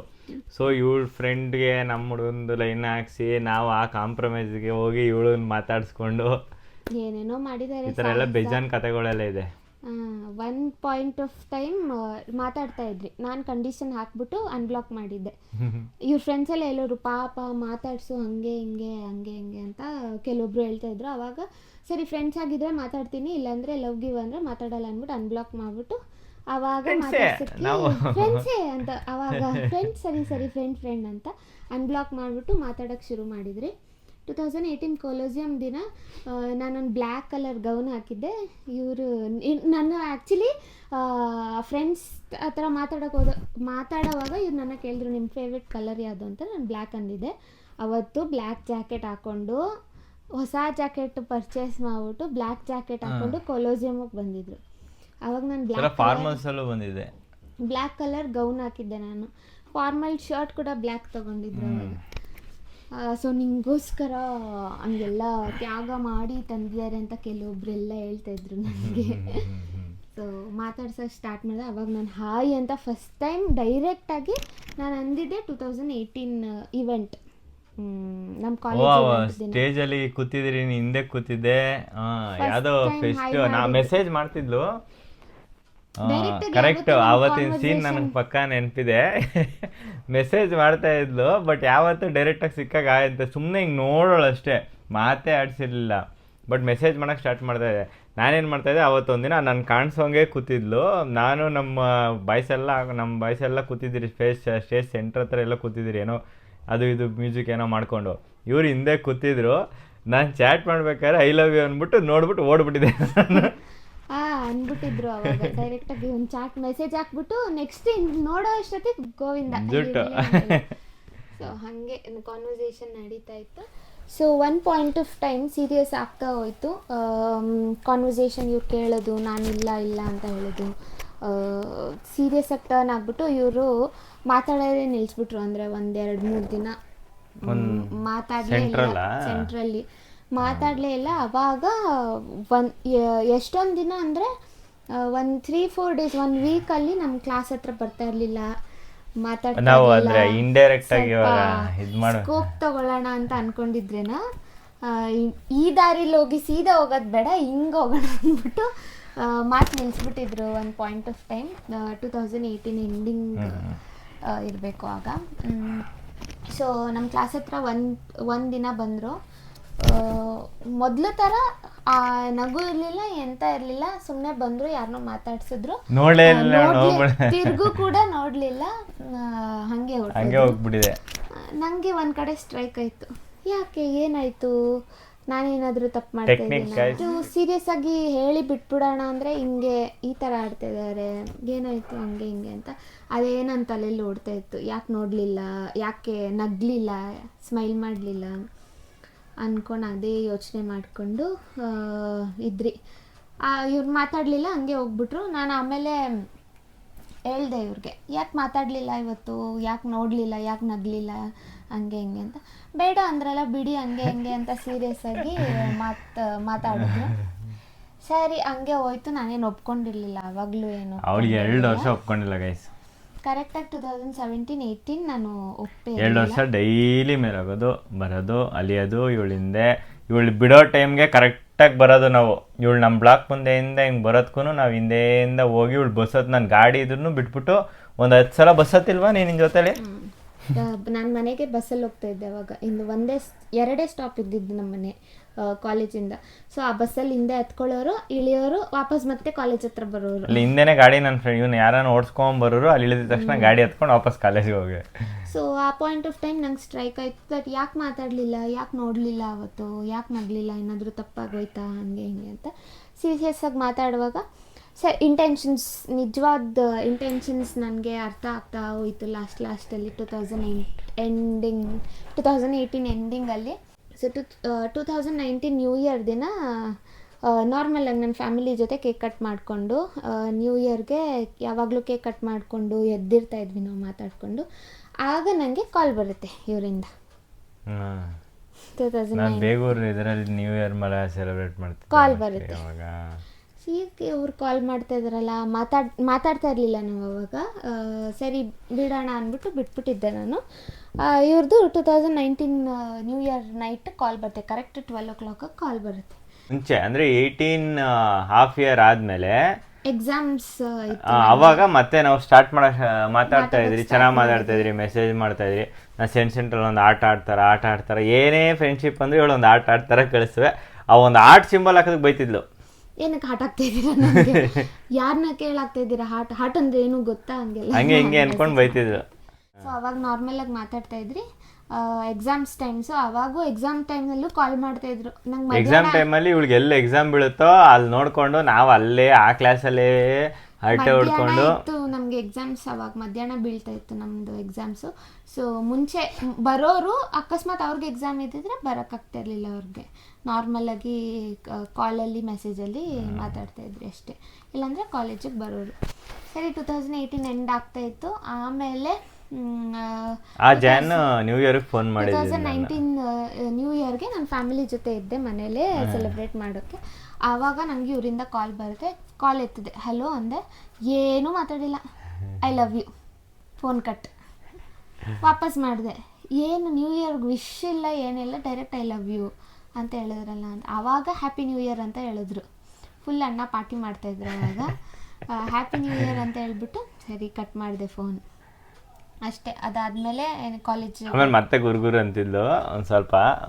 ಸೊ ಇವಳ ಫ್ರೆಂಡ್ಗೆ ನಮ್ಮ ಹುಡುಗಂದು ಲೈನ್ ಹಾಕ್ಸಿ ನಾವು ಆ ಕಾಂಪ್ರಮೈಸ್ಗೆ ಹೋಗಿ ಇವಳನ್ನ ಮಾತಾಡಿಸ್ಕೊಂಡು ಏನೇನೋ ಮಾಡಿದ್ದಾರೆ. ಈ ಥರ ಎಲ್ಲ ಬೇಜಾನ್ ಕತೆಗಳೆಲ್ಲ ಇದೆ. ಒನ್ ಪಾಯಿಂಟ್ ಆಫ್ ಟೈಮ್ ಮಾತಾಡ್ತಾ ಇದ್ರಿ, ನಾನು ಕಂಡೀಷನ್ ಹಾಕ್ಬಿಟ್ಟು ಅನ್ಬ್ಲಾಕ್ ಮಾಡಿದ್ದೆ. ಇವ್ರ ಫ್ರೆಂಡ್ಸ್ ಎಲ್ಲ ಹೇಳೋರು, ಪಾಪ ಮಾತಾಡ್ಸು ಹಂಗೆ ಹಿಂಗೆ ಹಂಗೆ ಹಿಂಗೆ ಅಂತ ಕೆಲವೊಬ್ರು ಹೇಳ್ತಾ ಇದ್ರು. ಅವಾಗ ಸರಿ ಫ್ರೆಂಡ್ಸ್ ಆಗಿದ್ರೆ ಮಾತಾಡ್ತೀನಿ, ಇಲ್ಲಾಂದ್ರೆ ಲವ್ ಗಿವ್ ಅಂದರೆ ಮಾತಾಡಲ್ಲ ಅಂದ್ಬಿಟ್ಟು ಅನ್ಬ್ಲಾಕ್ ಮಾಡಿಬಿಟ್ಟು ಅವಾಗ ಫ್ರೆಂಡ್ಸೇ ಅಂತ, ಅವಾಗ ಫ್ರೆಂಡ್ಸ್ ಸರಿ ಫ್ರೆಂಡ್ ಅಂತ ಅನ್ಬ್ಲಾಕ್ ಮಾಡಿಬಿಟ್ಟು ಮಾತಾಡೋಕ್ಕೆ ಶುರು ಮಾಡಿದ್ರಿ. 2018 ಕೊಲೋಸಿಯಂ ದಿನ ನಾನೊಂದು ಬ್ಲ್ಯಾಕ್ ಕಲರ್ ಗೌನ್ ಹಾಕಿದ್ದೆ. ಇವರು ನನ್ನ ಆ್ಯಕ್ಚುಲಿ ಫ್ರೆಂಡ್ಸ್ ಆ ಥರ ಮಾತಾಡೋವಾಗ ಇವ್ರು ನನ್ನ ಕೇಳಿದ್ರು, ನಿಮ್ಮ ಫೇವ್ರೆಟ್ ಕಲರ್ ಯಾವುದು ಅಂತ. ನಾನು ಬ್ಲ್ಯಾಕ್ ಅಂದಿದ್ದೆ. ಅವತ್ತು ಬ್ಲ್ಯಾಕ್ ಜಾಕೆಟ್ ಹಾಕ್ಕೊಂಡು, ಹೊಸ ಜಾಕೆಟ್ ಪರ್ಚೇಸ್ ಮಾಡಿಬಿಟ್ಟು ಬ್ಲ್ಯಾಕ್ ಜಾಕೆಟ್ ಹಾಕ್ಕೊಂಡು ಕೊಲೋಸಿಯಮ್ಗೆ ಬಂದಿದ್ರು. ಅವಾಗ ನಾನು ಬ್ಲ್ಯಾಕ್ ಕಲರ್ ಗೌನ್ ಹಾಕಿದ್ದೆ. ನಾನು ಫಾರ್ಮಲ್ ಶರ್ಟ್ ಕೂಡ ಬ್ಲ್ಯಾಕ್ ತೊಗೊಂಡಿದ್ರು ಅವಾಗ. ಸೊ ನಿಂಗೋಸ್ಕರ ಹಂಗೆಲ್ಲ ತ್ಯಾಗ ಮಾಡಿ ತಂದಿದ್ದಾರೆ ಅಂತ ಕೆಲವೊಬ್ರೆಲ್ಲ ಹೇಳ್ತಾಯಿದ್ರು ನನಗೆ. ಸೊ ಮಾತಾಡ್ಸೋಕೆ ಸ್ಟಾರ್ಟ್ ಮಾಡಿದೆ. ಅವಾಗ ನಾನು ಹಾಯ್ ಅಂತ ಫಸ್ಟ್ ಟೈಮ್ ಡೈರೆಕ್ಟಾಗಿ ನಾನು ಅಂದಿದ್ದೆ 2018 ಇವೆಂಟ್. ನಮ್ಮ ಕಾಲೇಜ್ ಸ್ಟೇಜಲ್ಲಿ ಕೂತಿದ್ರಿ, ಹಿಂದೆ ಕೂತಿದ್ದೆ, ಯಾವುದೋ ಫೆಸ್ಟ್ ನಾ ಮೆಸೇಜ್ ಮಾಡ್ತಿದ್ಲು. ಕರೆಕ್ಟ್, ಆವತ್ತಿನ ಸೀನ್ ನನಗೆ ಪಕ್ಕ ನೆನಪಿದೆ. ಮೆಸೇಜ್ ಮಾಡ್ತಾ ಇದ್ಲು, ಬಟ್ ಯಾವತ್ತೂ ಡೈರೆಕ್ಟಾಗಿ ಸಿಕ್ಕಾಗ ಅಂತ ಸುಮ್ಮನೆ ಹಿಂಗೆ ನೋಡೋಳು ಅಷ್ಟೇ, ಮಾತೇ ಆಡಿಸಿರ್ಲಿಲ್ಲ. ಬಟ್ ಮೆಸೇಜ್ ಮಾಡೋಕ್ಕೆ ಸ್ಟಾರ್ಟ್ ಮಾಡ್ತಾಯಿದ್ದೆ. ನಾನೇನು ಮಾಡ್ತಾಯಿದ್ದೆ, ಅವತ್ತೊಂದಿನ ನಾನು ಕಾಣಿಸೋಂಗೆ ಕೂತಿದ್ಲು. ನಾನು ನಮ್ಮ ಬಾಯ್ಸ್ ಎಲ್ಲ ಕೂತಿದ್ದೀರಿ, ಸ್ಟೇಜ್ ಸೆಂಟ್ರ್ ಹತ್ರ ಎಲ್ಲ ಕೂತಿದ್ದೀರಿ, ಏನೋ ಅದು ಇದು ಮ್ಯೂಸಿಕ್ ಏನೋ ಮಾಡಿಕೊಂಡು. ಇವ್ರು ಹಿಂದೆ ಕೂತಿದ್ರು. ನಾನು ಚಾಟ್ ಮಾಡ್ಬೇಕಾದ್ರೆ ಐ ಲವ್ ಯು ಅಂದ್ಬಿಟ್ಟು ನೋಡ್ಬಿಟ್ಟು ಓಡ್ಬಿಟ್ಟಿದ್ದೆ. ಅಂದ್ಬಿಟ್ಟಿದ್ರು ಅವಾಗ ಡೈರೆಕ್ಟಾಗಿ ಒಂದು ಚಾಟ್ ಮೆಸೇಜ್ ಹಾಕ್ಬಿಟ್ಟು ನೆಕ್ಸ್ಟ್ ನೋಡೋ ಅಷ್ಟೊತ್ತಿಗೆ ಗೋವಿಂದ. ಸೊ ಹಾಗೆ ಕಾನ್ವರ್ಸೇಷನ್ ನಡೀತಾ ಇತ್ತು. So one point of time serious ಆಗ್ತಾ ಹೋಯಿತು ಕಾನ್ವರ್ಸೇಷನ್. ಇವ್ರು ಕೇಳೋದು, ನಾನು ಇಲ್ಲ ಅಂತ ಹೇಳೋದು, ಸೀರಿಯಸ್ ಆಗಿ ಟರ್ನ್ ಆಗಿಬಿಟ್ಟು ಇವರು ಮಾತಾಡೋದೇ ನಿಲ್ಲಿಸ್ಬಿಟ್ರು. ಅಂದರೆ 1-2-3 ದಿನ ಮಾತಾಡಲೇ ಇಲ್ಲ, ಸೆಂಟ್ರಲ್ಲಿ ಮಾತಾಡಲೇ ಇಲ್ಲ. ಅವಾಗ ಎಷ್ಟೊಂದು ದಿನ ಅಂದರೆ ಒಂದು 3-4 ಡೇಸ್, 1 ವೀಕಲ್ಲಿ ನಮ್ಮ ಕ್ಲಾಸ್ ಹತ್ರ ಬರ್ತಾ ಇರಲಿಲ್ಲ, ಮಾತಾಡ್ತಾ ಸ್ಕೋಪ್ ತಗೊಳ್ಳೋಣ ಅಂತ ಅನ್ಕೊಂಡಿದ್ರೇನ, ಈ ದಾರಿಲಿ ಹೋಗಿ ಸೀದಾ ಹೋಗೋದು ಬೇಡ, ಹಿಂಗೆ ಹೋಗೋಣ ಅಂದ್ಬಿಟ್ಟು ಮಾತು ನಿಲ್ಲಿಸ್ಬಿಟ್ಟಿದ್ರು ಒಂದು ಪಾಯಿಂಟ್ ಆಫ್ ಟೈಮ್. 2018 ಎಂಡಿಂಗ್ ಇರಬೇಕು ಆಗ. ಸೊ ನಮ್ಮ ಕ್ಲಾಸ್ ಹತ್ರ ಒಂದು ದಿನ ಬಂದರು. ಮೊದಲು ಥರ ನಗು ಇರಲಿಲ್ಲ, ಎಂತ ಇರಲಿಲ್ಲ. ಸುಮ್ಮನೆ ಬಂದರು, ಯಾರನ್ನೋ ಮಾತಾಡ್ಸಿದ್ರು, ತಿರ್ಗೂ ಕೂಡ ನೋಡಲಿಲ್ಲ, ಹಾಗೆ ಹೋಗ್ಬಿಟ್ಟಿದೆ. ನನಗೆ ಒಂದು ಕಡೆ ಸ್ಟ್ರೈಕ್ ಆಯಿತು. ಯಾಕೆ, ಏನಾಯಿತು, ನಾನೇನಾದರೂ ತಪ್ಪು ಮಾಡ್ತಾ ಇದ್ದೀನಿ, ಸೀರಿಯಸ್ ಆಗಿ ಹೇಳಿ ಬಿಟ್ಬಿಡೋಣ ಅಂದರೆ ಹಿಂಗೆ ಈ ಥರ ಆಡ್ತಾ ಇದ್ದಾರೆ, ಏನಾಯಿತು ಹಂಗೆ ಹಿಂಗೆ ಅಂತ ಅದೇ ನನ್ನ ತಲೆಯಲ್ಲಿ ಓಡ್ತಾ ಇತ್ತು. ಯಾಕೆ ನೋಡಲಿಲ್ಲ, ಯಾಕೆ ನಗಲಿಲ್ಲ, ಸ್ಮೈಲ್ ಮಾಡಲಿಲ್ಲ ಅಂದ್ಕೊಂಡು ಅದೇ ಯೋಚನೆ ಮಾಡಿಕೊಂಡು ಇದ್ರಿ. ಇವ್ರು ಮಾತಾಡಲಿಲ್ಲ, ಹಂಗೆ ಹೋಗ್ಬಿಟ್ರು. ನಾನು ಆಮೇಲೆ ಹೇಳ್ದೆ ಇವ್ರಿಗೆ, ಯಾಕೆ ಮಾತಾಡಲಿಲ್ಲ ಇವತ್ತು, ಯಾಕೆ ನೋಡಲಿಲ್ಲ, ಯಾಕೆ ನಗಲಿಲ್ಲ ಹಂಗೆ ಹಿಂಗೆ ಅಂತ. ಬೇಡ ಅಂದ್ರಲ್ಲ ಬಿಡಿ ಹಂಗೆ ಹಿಂಗೆ ಅಂತ ಸೀರಿಯಸ್ ಆಗಿ ಮಾತಾಡಿದ್ರು. ಸರಿ ಹಂಗೆ ಹೋಯ್ತು. ನಾನೇನು ಒಪ್ಕೊಂಡಿರಲಿಲ್ಲ ಆವಾಗಲೂ, ಏನು ಅವಳಿಗೆ 2 ವರ್ಷ ಒಪ್ಕೊಂಡಿಲ್ಲ ಗೈಸ್. ಕರೆಕ್ಟಾಗಿ 2017-18 ನಾನು ಒಪ್ಪೆ. 2 ವರ್ಷ ಡೈಲಿ ಮೇಲಾಗೋದು, ಬರೋದು, ಅಲಿಯೋದು, ಇವಳಿಂದೆ. ಇವಳು ಬಿಡೋ ಟೈಮ್ಗೆ ಕರೆಕ್ಟಾಗಿ ಬರೋದು ನಾವು. ಇವಳು ನಮ್ಮ ಬ್ಲಾಕ್ ಮುಂದೆಯಿಂದ ಹಿಂಗೆ ಬರೋದ್ಕೂ ನಾವು ಹಿಂದೆಯಿಂದ ಹೋಗಿ ಇವಳು ಬಸ್ಸತ್ತು, ನನ್ನ ಗಾಡಿ ಇದ್ರೂ ಬಿಟ್ಬಿಟ್ಟು ಒಂದು 10 ಸಲ ಬಸ್ ಹತ್ತಿಲ್ವಾ ನಿನ್ನ ಜೊತೆಲಿ? ನಾನು ಮನೆಗೆ ಬಸ್ಸಲ್ಲಿ ಹೋಗ್ತಾ ಇದ್ದೆ ಅವಾಗ. ಇನ್ನು 2 ಸ್ಟಾಪ್ ಇದ್ದಿದ್ದು ನಮ್ಮ ಮನೆ ಕಾಲೇಜಿಂದ. ಸೊ ಆ ಬಸ್ಸಲ್ಲಿ ಹಿಂದೆ ಹತ್ಕೊಳ್ಳೋರು, ಇಳಿಯೋರು, ವಾಪಸ್ ಮತ್ತೆ ಕಾಲೇಜ್ ಹತ್ರ ಬರೋರು. ಅಲ್ಲಿ ಹಿಂದೆನೇ ಗಾಡಿ ನನ್ನ ಫ್ರೆಂಡ್ ಇವನು ಯಾರನ್ನ ಓಡಿಸ್ಕೊಂಡ್ ಬರೋರು, ಅಲ್ಲಿ ಇಳಿದ ತಕ್ಷಣ ಗಾಡಿ ಹತ್ಕೊಂಡು ವಾಪಸ್ ಕಾಲೇಜಿಗೆ ಹೋಗಿ. ಸೊ ಆ ಪಾಯಿಂಟ್ ಆಫ್ ಟೈಮ್ ನಂಗೆ ಸ್ಟ್ರೈಕ್ ಆಯ್ತು. ದಟ್ ಯಾಕೆ ಮಾತಾಡಲಿಲ್ಲ, ಯಾಕೆ ನೋಡಲಿಲ್ಲ ಅವತ್ತು, ಯಾಕೆ ನಗಲಿಲ್ಲ, ಏನಾದರೂ ತಪ್ಪಾಗೋಯ್ತಾ ಹಂಗೆ ಹಿಂಗೆ ಅಂತ ಸೀರಿಯಸ್ ಆಗಿ ಮಾತಾಡುವಾಗ ಸರ್ ಇಂಟೆನ್ಷನ್ಸ್, ನಿಜವಾದ ಇಂಟೆನ್ಷನ್ಸ್ ನನಗೆ ಅರ್ಥ ಆಗ್ತಾ ಹೋಯಿತು ಲಾಸ್ಟಲ್ಲಿ 2018 ಎಂಡಿಂಗಲ್ಲಿ. ಸೊ 2019 ನ್ಯೂ ಇಯರ್ ದಿನ ನಾರ್ಮಲಾಗಿ ನನ್ನ ಫ್ಯಾಮಿಲಿ ಜೊತೆ ಕೇಕ್ ಕಟ್ ಮಾಡಿಕೊಂಡು, ನ್ಯೂ ಇಯರ್ಗೆ ಯಾವಾಗಲೂ ಕೇಕ್ ಕಟ್ ಮಾಡಿಕೊಂಡು ಎದ್ದಿರ್ತಾ ಇದ್ವಿ ನಾವು ಮಾತಾಡಿಕೊಂಡು. ಆಗ ನನಗೆ ಕಾಲ್ ಬರುತ್ತೆ ಇವರಿಂದ. 2009 ಬೇಗೂರು ಇದರಲ್ಲಿ ನ್ಯೂ ಇಯರ್ ಮಲ ಸೆಲೆಬ್ರೇಟ್ ಮಾಡ್ತೀವಿ. ಕಾಲ್ ಬರುತ್ತೆ. ಸೀಕೆ ಅವ್ರು ಕಾಲ್ ಮಾಡ್ತಾ ಇದ್ದಾರಲ್ಲ, ಮಾತಾಡ್ತಾ ಇರಲಿಲ್ಲ ನಾವು ಅವಾಗ. ಸರಿ ಬಿಡೋಣ ಅಂದ್ಬಿಟ್ಟು ಬಿಟ್ಬಿಟ್ಟಿದ್ದೆ ನಾನು. ಇವ್ರದ್ದು 2019 ನ್ಯೂ ಇಯರ್ ನೈಟ್ ಕಾಲ್ ಬರುತ್ತೆ. ಕರೆಕ್ಟ್ 12 o'clock ಕಾಲ್ ಬರುತ್ತೆ. ಮುಂಚೆ ಅಂದರೆ 18 ಹಾಫ್ ಇಯರ್ ಆದಮೇಲೆ ಎಕ್ಸಾಮ್ಸ್ ಅವಾಗ ಮತ್ತೆ ನಾವು ಸ್ಟಾರ್ಟ್ ಮಾತಾಡ್ತಾ ಇದ್ರಿ, ಚೆನ್ನಾಗಿ ಮಾತಾಡ್ತಾ ಇದ್ರಿ, ಮೆಸೇಜ್ ಮಾಡ್ತಾ ಇದ್ರಿ. ನಾನು ಸೆಂಟ್ರಲ್ಲಿ ಒಂದು ಆಟ ಆಡ್ತಾರೆ, ಏನೇ ಫ್ರೆಂಡ್ಶಿಪ್ ಅಂದರೆ ಇವಳು ಒಂದು ಆಟ ಆಡ್ತಾರೆ ಕಳಿಸ್ತವೆ. ಆ ಒಂದು ಆರ್ಟ್ ಸಿಂಬಲ್ ಹಾಕೋದಕ್ಕೆ ಬೈತಿದ್ಲು. ಏನಕ್ಕೆ ಹಾಟ್ ಆಗ್ತಾ ಇದ್ದೀರಾ, ನನಗೆ ಯಾರನ್ನ ಕೇಳಾಗ್ತಾ ಇದ್ದೀರಾ, ಹಾಟ್ ಅಂದ್ರೆ ಏನು ಗೊತ್ತಾ, ಹಂಗೆಲ್ಲ ಹಂಗೆ ಹಿಂಗೆ ಅನ್ಕೊಂಡು ಬೈತಿದ್ರು. ಸೊ ಅವಾಗ ನಾರ್ಮಲಾಗಿ ಮಾತಾಡ್ತಾ ಇದ್ರಿ. ಎಕ್ಸಾಮ್ಸ್ ಟೈಮ್ಸು, ಅವಾಗೂ ಎಕ್ಸಾಮ್ ಟೈಮ್ನಲ್ಲೂ ಕಾಲ್ ಮಾಡ್ತಾ ಇದ್ರು ನಂಗೆ. ಎಕ್ಸಾಮ್ ಟೈಮಲ್ಲಿ ಇವಳಿಗೆ ಎಲ್ಲಿ ಎಕ್ಸಾಮ್ ಬೀಳುತ್ತೋ ಅಲ್ಲಿ ನೋಡ್ಕೊಂಡು ನಾವು ಅಲ್ಲೇ ಆ ಕ್ಲಾಸಲ್ಲೇ ಹರಟೆ ಹೊಡ್ಕೊಂಡು. ನಮಗೆ ಎಕ್ಸಾಮ್ಸ್ ಅವಾಗ ಮಧ್ಯಾಹ್ನ ಬೀಳ್ತಾ ಇತ್ತು ನಮ್ಮದು ಎಕ್ಸಾಮ್ಸು. ಸೊ ಮುಂಚೆ ಬರೋರು ಅಕಸ್ಮಾತ್ ಅವ್ರಿಗೆ ಎಕ್ಸಾಮ್ ಇದ್ದಿದ್ರೆ ಬರೋಕ್ಕಾಗ್ತಾ ಇರಲಿಲ್ಲ ಅವ್ರಿಗೆ. ನಾರ್ಮಲಾಗಿ ಕಾಲಲ್ಲಿ ಮೆಸೇಜಲ್ಲಿ ಮಾತಾಡ್ತಾ ಇದ್ರಿ ಅಷ್ಟೇ, ಇಲ್ಲಾಂದರೆ ಕಾಲೇಜಿಗೆ ಬರೋರು. ಸರಿ 2018 ಎಂಡ್ ಆಗ್ತಾ ಇತ್ತು. ಆಮೇಲೆ ನ್ಯೂ ಇಯರ್ಗೆ ಫೋನ್ ಮಾಡಿ 2019 ನ್ಯೂ ಇಯರ್ಗೆ ನನ್ನ ಫ್ಯಾಮಿಲಿ ಜೊತೆ ಇದ್ದೆ ಮನೇಲೇ ಸೆಲೆಬ್ರೇಟ್ ಮಾಡೋಕ್ಕೆ. ಆವಾಗ ನನಗೆ ಇವರಿಂದ ಕಾಲ್ ಬರುತ್ತೆ. ಕಾಲ್ ಎತ್ತಿದೆ, ಹಲೋ ಅಂದೆ, ಏನೂ ಮಾತಾಡಿಲ್ಲ, I love you, phone cut. ವಾಪಸ್ ಮಾಡಿದೆ, ಏನು ನ್ಯೂ ಇಯರ್ಗೆ ವಿಶ್ ಇಲ್ಲ ಏನಿಲ್ಲ, ಡೈರೆಕ್ಟ್ ಐ ಲವ್ ಯು ಅಂತ ಹೇಳಿದ್ರಲ್ಲ ಅಂತ. ಆವಾಗ ಹ್ಯಾಪಿ ನ್ಯೂ ಇಯರ್ ಅಂತ ಹೇಳಿದ್ರು. ಫುಲ್ ಅಣ್ಣ ಪಾರ್ಟಿ ಮಾಡ್ತಾಯಿದ್ರು ಆವಾಗ. ಹ್ಯಾಪಿ ನ್ಯೂ ಇಯರ್ ಅಂತ ಹೇಳ್ಬಿಟ್ಟು ಸರಿ ಕಟ್ ಮಾಡಿದೆ ಫೋನ್ ಅಷ್ಟೇ. ಅದಾದಮೇಲೆ ಕಾಲೇಜ್ ಆಮೇಲೆ ಮತ್ತೆ ಗುರುಗುರು ಅಂತಿದ್ಲು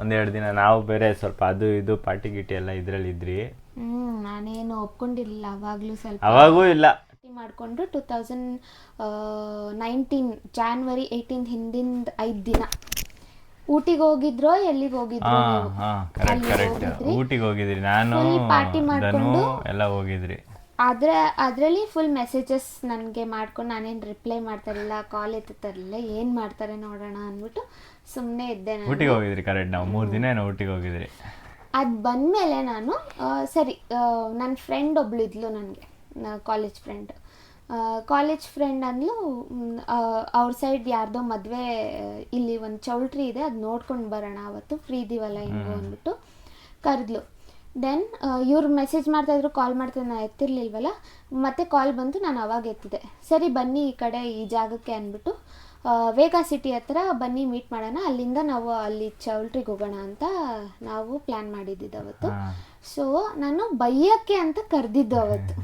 ಒಂದೆರಡು ದಿನ. ನಾವು ಬೇರೆ ಸ್ವಲ್ಪ ಅದು ಇದು ಪಾರ್ಟಿ ಗಿಟಿ ಎಲ್ಲ ಇದ್ರಲ್ಲಿ ಇದ್ರಿ. ನಾನೇನು ಒಪ್ಕೊಂಡಿರಲಿಲ್ಲ ಅವಾಗಲೂ. ಅವಾಗೂ ಇಲ್ಲ ಮಾಡಿಕೊಂಡು 2019 January 18 ಹಿಂದಿಂದ 5 ದಿನ ಊಟಿಗೆ ಹೋಗಿದ್ರೋ ಎಲ್ಲಿಗೆ ಹೋಗಿದ್ರು? ಊಟಿಗೆ ಹೋಗಿದ್ರಿ, ನಾನು ಪಾರ್ಟಿ ಮಾಡ್ಕೊಂಡು ಎಲ್ಲ ಹೋಗಿದ್ರಿ. ಅದರಲ್ಲಿ ಫುಲ್ ಮೆಸೇಜಸ್ ನನಗೆ ಮಾಡ್ಕೊಂಡು ನಾನೇನು ರಿಪ್ಲೈ ಮಾಡ್ತಾ ಇರಲಿಲ್ಲ, ಕಾಲ್ ಎತ್ತುತ್ತಿರಲಿಲ್ಲ. ಏನು ಮಾಡ್ತಾರೆ ನೋಡೋಣ ಅಂದ್ಬಿಟ್ಟು ಸುಮ್ಮನೆ ಇದ್ದೆ. ನಾನು ಊಟಿಗೆ ಹೋಗಿದ್ರಿ ಕರೆಕ್ಟ್, ನಾವು 3 ದಿನ ಊಟಿಗೆ ಹೋಗಿದ್ರಿ. ಅದು ಬಂದಮೇಲೆ ನಾನು ಸರಿ ನನ್ನ ಫ್ರೆಂಡ್ ಒಬ್ಳು ಇದ್ಲು ನನಗೆ, ಕಾಲೇಜ್ ಫ್ರೆಂಡ್ ಅಂದ್ಲು. ಅವ್ರ ಸೈಡ್ ಯಾರ್ದೋ ಮದುವೆ ಇಲ್ಲಿ ಒಂದು ಚೌಲ್ಟ್ರಿ ಇದೆ, ಅದು ನೋಡ್ಕೊಂಡು ಬರೋಣ ಅವತ್ತು, ಫ್ರೀ ಇದೀವಲ್ಲ ಹಿಂಗು ಅಂದ್ಬಿಟ್ಟು ಕರೆದ್ಲು. ದೆನ್ ಇವ್ರು ಮೆಸೇಜ್ ಮಾಡ್ತಾಯಿದ್ರು, ಕಾಲ್ ಮಾಡ್ತಾಯಿದ್ರು, ನಾನು ಎತ್ತಿರ್ಲಿಲ್ವಲ್ಲ. ಮತ್ತೆ ಕಾಲ್ ಬಂತು, ನಾನು ಅವಾಗ ಎತ್ತಿದೆ. ಸರಿ ಬನ್ನಿ ಈ ಕಡೆ ಈ ಜಾಗಕ್ಕೆ ಅಂದ್ಬಿಟ್ಟು ವೇಗಾ ಸಿಟಿ ಹತ್ರ ಬನ್ನಿ ಮೀಟ್ ಮಾಡೋಣ, ಅಲ್ಲಿಂದ ನಾವು ಅಲ್ಲಿ ಚೌಲ್ಟ್ರಿಗೆ ಹೋಗೋಣ ಅಂತ ನಾವು ಪ್ಲ್ಯಾನ್ ಮಾಡಿದ್ದಿದ್ದು ಅವತ್ತು. ಸೊ ನಾನು ಬೈಯೋಕ್ಕೆ ಅಂತ ಕರೆದಿದ್ದು ಅವತ್ತು,